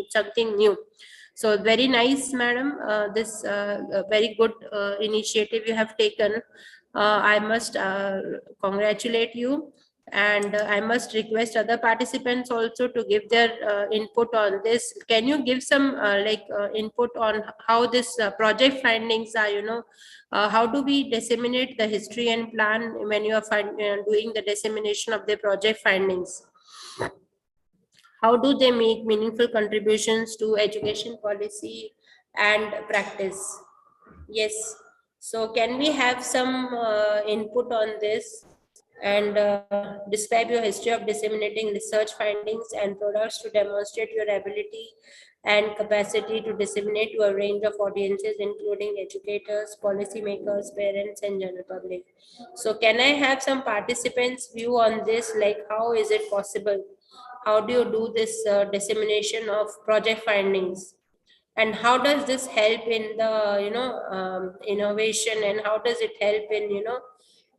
something new. So very nice, madam. This very good initiative you have taken. I must congratulate you. And I must request other participants also to give their input on this. Can you give some input on how this project findings are, you know, how do we disseminate the history and plan when you are doing the dissemination of the project findings? How do they make meaningful contributions to education policy and practice? Yes. So can we have some input on this? And describe your history of disseminating research findings and products to demonstrate your ability and capacity to disseminate to a range of audiences, including educators, policymakers, parents, and general public. So can I have some participants' view on this? Like, how is it possible? How do you do this dissemination of project findings? And how does this help in the, you know, innovation, and how does it help in, you know,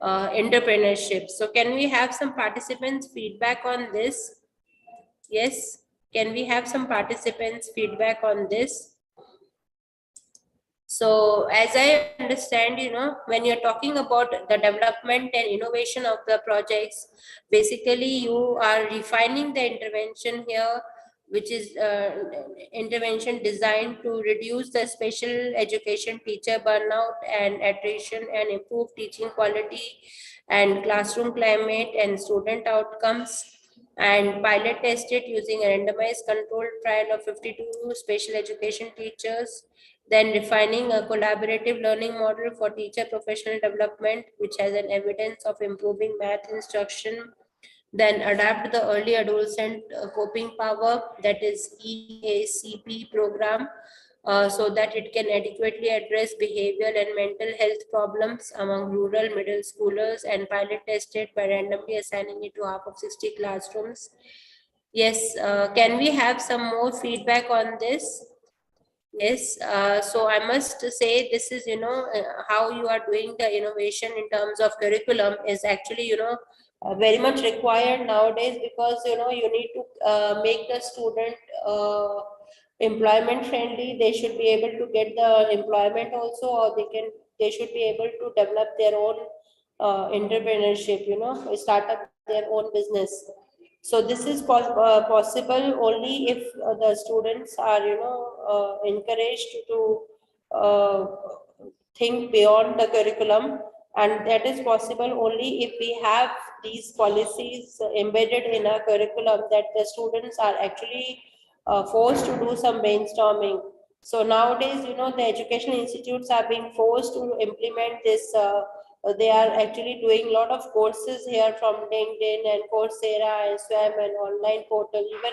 entrepreneurship? So can we have some participants feedback on this? Yes, can we have some participants feedback on this? So as I understand, you know, when you're talking about the development and innovation of the projects, basically you are refining the intervention here, which is intervention designed to reduce the special education teacher burnout and attrition and improve teaching quality and classroom climate and student outcomes, and pilot tested using a randomized controlled trial of 52 special education teachers, then refining a collaborative learning model for teacher professional development, which has an evidence of improving math instruction, then adapt the early adolescent coping power, that is EACP program, so that it can adequately address behavioral and mental health problems among rural middle schoolers, and pilot tested by randomly assigning it to half of 60 classrooms. Yes, can we have some more feedback on this? Yes, so I must say this is, you know, how you are doing the innovation in terms of curriculum is actually, you know, very much required nowadays, because, you know, you need to make the student employment friendly. They should be able to get the employment also, or they should be able to develop their own entrepreneurship, you know, start up their own business. So this is possible only if the students are, you know, encouraged to uh, think beyond the curriculum, and that is possible only if we have these policies embedded in our curriculum, that the students are actually forced to do some brainstorming. So nowadays, you know, the education institutes are being forced to implement this. They are actually doing a lot of courses here from LinkedIn and Coursera and SWAM and online portal. Even,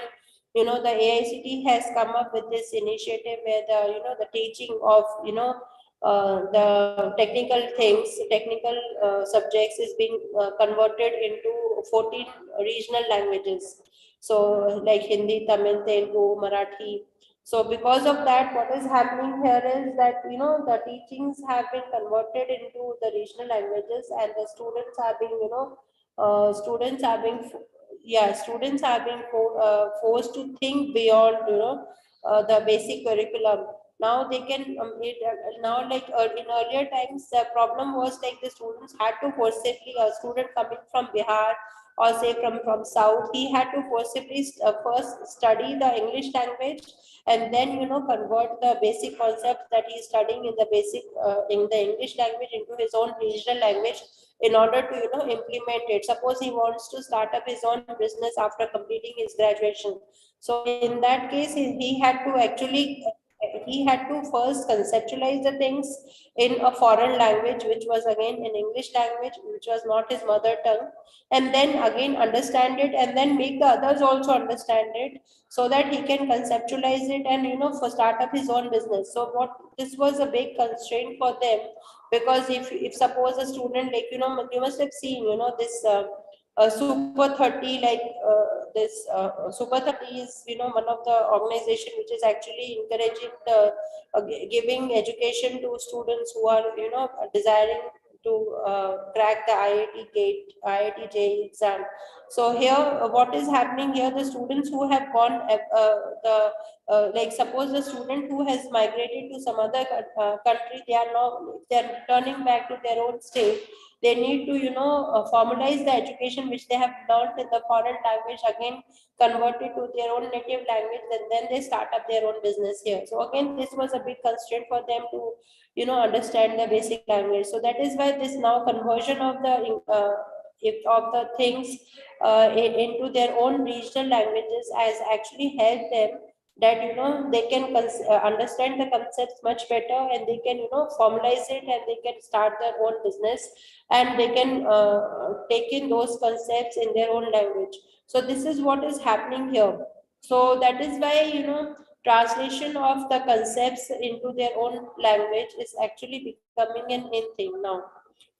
you know, the AICT has come up with this initiative where the, you know, the teaching of, you know, the technical things, technical subjects is being converted into 14 regional languages. So like Hindi, Tamil, Telugu, Marathi. So because of that, what is happening here is that, you know, the teachings have been converted into the regional languages, and the students are being, you know, students are being forced to think beyond, you know, the basic curriculum. Now they can, now like in earlier times, the problem was like the students had to forcibly, a student coming from Bihar or say from South, he had to forcibly first study the English language and then, convert the basic concepts that he's studying in the in the English language into his own regional language in order to, implement it. Suppose he wants to start up his own business after completing his graduation. So in that case, he had to actually, he had to first conceptualize the things in a foreign language, which was again in English language, which was not his mother tongue, and then again understand it and then make the others also understand it so that he can conceptualize it and, for start up his own business. So what this was a big constraint for them, because if suppose a student, like, you must have seen, this Super 30, like this Super 30 is, one of the organization which is actually encouraging the giving education to students who are, desiring to crack the IIT gate, IIT JEE exam. So here, what is happening here, the students who have gone, like suppose the student who has migrated to some other country, they are now, they are returning back to their own state. They need to, formalize the education which they have learned in the foreign language, again convert it to their own native language, and then they start up their own business here. So again, this was a big constraint for them to, understand the basic language. So that is why this now conversion of the things into their own regional languages has actually helped them, that, they can understand the concepts much better, and they can, formalize it, and they can start their own business, and they can take in those concepts in their own language. So this is what is happening here. So that is why, translation of the concepts into their own language is actually becoming an in thing now.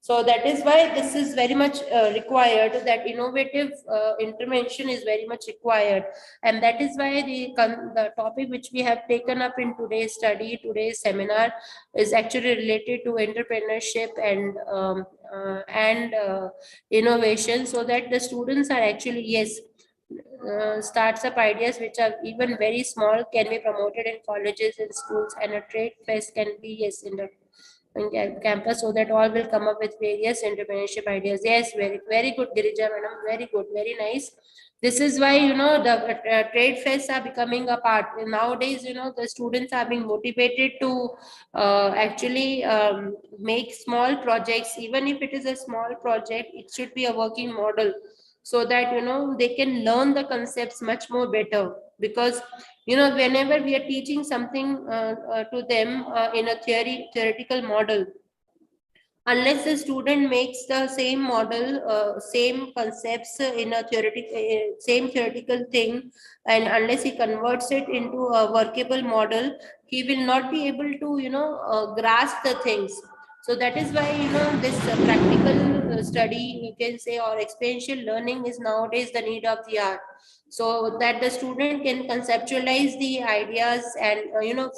So that is why this is very much required, that innovative intervention is very much required. And that is why the topic which we have taken up in today's study, today's seminar, is actually related to entrepreneurship and innovation, so that the students are actually, yes, starts up ideas which are even very small can be promoted in colleges and schools, and a trade fest can be, yes, in the campus, so that all will come up with various entrepreneurship ideas. Yes, very good, Girija madam, very good, very nice. This is why, the trade fairs are becoming a part nowadays. The students are being motivated to actually make small projects. Even if it is a small project, it should be a working model, so that, they can learn the concepts much more better. Because, whenever we are teaching something to them in a theoretical model, unless the student makes the same model, same concepts in a same theoretical thing, and unless he converts it into a workable model, he will not be able to, grasp the things. So that is why, this practical study, you can say, or experiential learning is nowadays the need of the hour, so that the student can conceptualize the ideas and,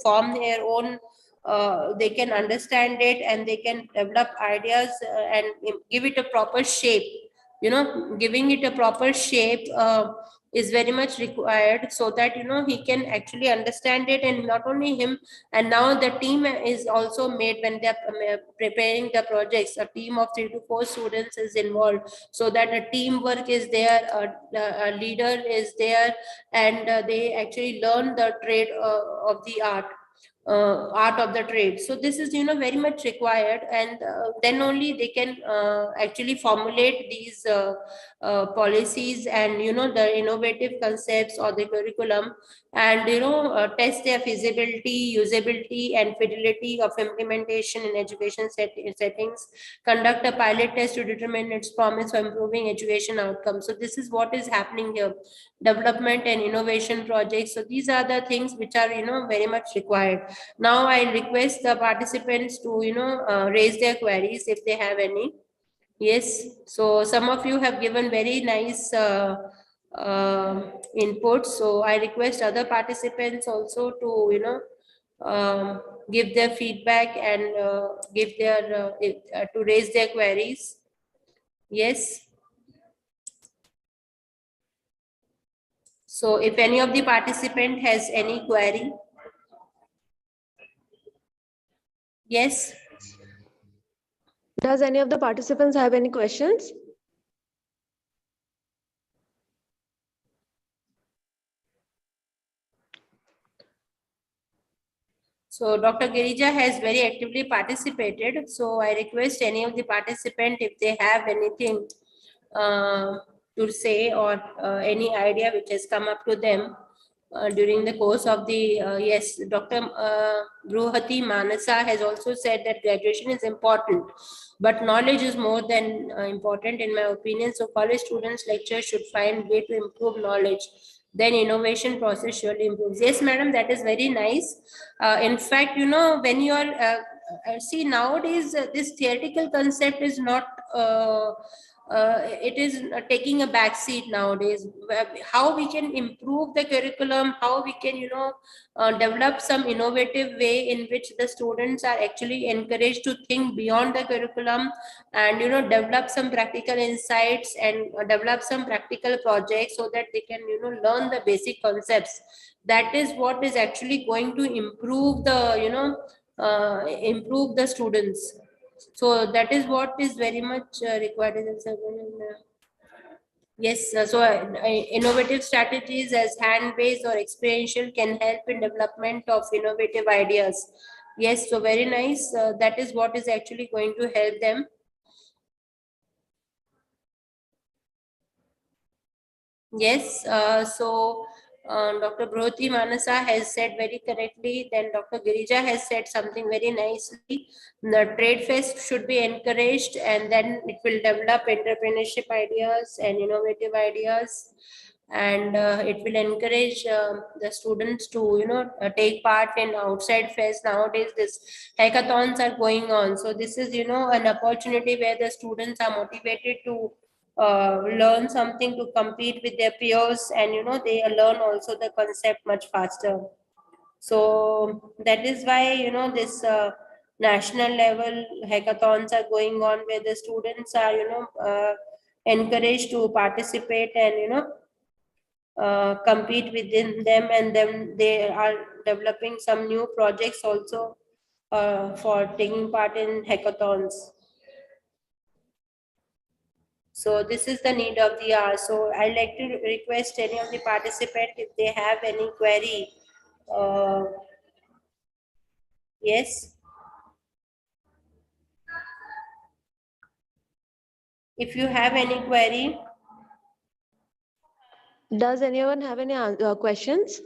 form their own, they can understand it, and they can develop ideas and give it a proper shape. Giving it a proper shape is very much required, so that, he can actually understand it. And not only him, and now the team is also made. When they're preparing the projects, a team of 3 to 4 students is involved, so that a teamwork is there, a leader is there, and they actually learn the trade of the art of the trade. So this is, very much required, and then only they can actually formulate these policies and, the innovative concepts or the curriculum, and, test their feasibility, usability, and fidelity of implementation in education settings, conduct a pilot test to determine its promise for improving education outcomes. So this is what is happening here, development and innovation projects. So these are the things which are, very much required. Now I request the participants to, raise their queries if they have any. Yes, so some of you have given very nice input. So I request other participants also to, give their feedback and give their to raise their queries. Yes. So if any of the participant has any query. Yes. Does any of the participants have any questions? So Dr. Girija has very actively participated. So I request any of the participant, if they have anything to say or any idea which has come up to them during the course of the, yes, Dr. Bruhati Manasa has also said that graduation is important, but knowledge is more than important in my opinion. So college students, lecturers should find way to improve knowledge. Then innovation process surely improves. Yes, madam, that is very nice. In fact, you know, when you are, see nowadays, this theoretical concept is not, it is taking a back seat nowadays. How we can improve the curriculum, how we can, you know, develop some innovative way in which the students are actually encouraged to think beyond the curriculum and, you know, develop some practical insights and develop some practical projects so that they can, you know, learn the basic concepts. That is what is actually going to improve the, you know, improve the students. So that is what is very much required in yes, so innovative strategies as hand-based or experiential can help in development of innovative ideas. Yes, so very nice. That is what is actually going to help them. Yes, so Dr. Broti Manasa has said very correctly. Then Dr. Girija has said something very nicely. The trade fest should be encouraged, and then it will develop entrepreneurship ideas and innovative ideas, and it will encourage the students to, you know, take part in outside fest. Nowadays, this hackathons are going on, so this is, you know, an opportunity where the students are motivated to learn something, to compete with their peers, and, you know, they learn also the concept much faster. So that is why, you know, this national level hackathons are going on where the students are, you know, encouraged to participate and, you know, compete within them, and then they are developing some new projects also for taking part in hackathons. So this is the need of the hour. So I'd like to request any of the participants if they have any query. Yes. If you have any query. Does anyone have any questions?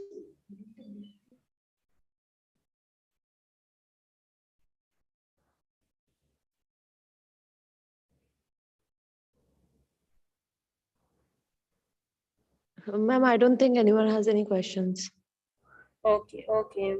Ma'am, I don't think anyone has any questions. Okay, okay.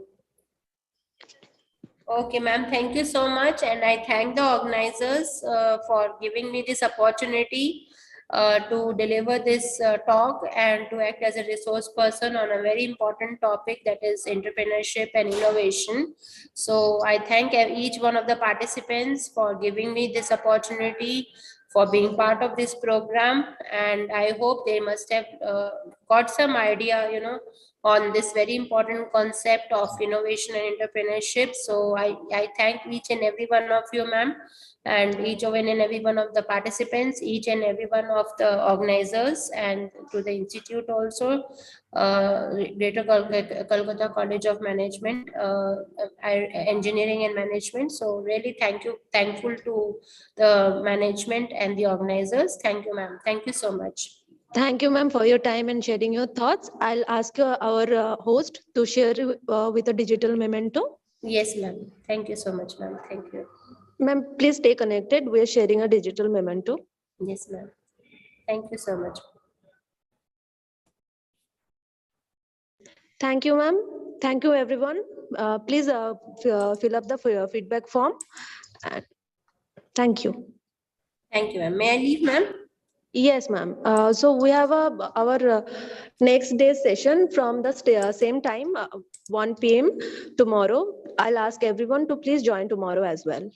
Okay, ma'am, thank you so much. And I thank the organizers for giving me this opportunity to deliver this talk and to act as a resource person on a very important topic, that is entrepreneurship and innovation. So I thank each one of the participants for giving me this opportunity, for being part of this program. And I hope they must have got some idea, you know, on this very important concept of innovation and entrepreneurship. So I thank each and every one of you, ma'am, and each and every one of the participants, each and every one of the organizers, and to the institute also, Greater Kolkata College of Management, Engineering and Management. So really thankful to the management and the organizers. Thank you, ma'am. Thank you so much. Thank you, ma'am, for your time and sharing your thoughts. I'll ask our host to share with a digital memento. Yes, ma'am. Thank you so much, ma'am. Thank you. Ma'am, please stay connected. We're sharing a digital memento. Yes, ma'am. Thank you so much. Thank you, ma'am. Thank you, everyone. Please fill up the feedback form. Thank you. Thank you, ma'am. May I leave, ma'am? Yes, ma'am. So we have our next day session from the same time, 1 p.m. tomorrow. I'll ask everyone to please join tomorrow as well.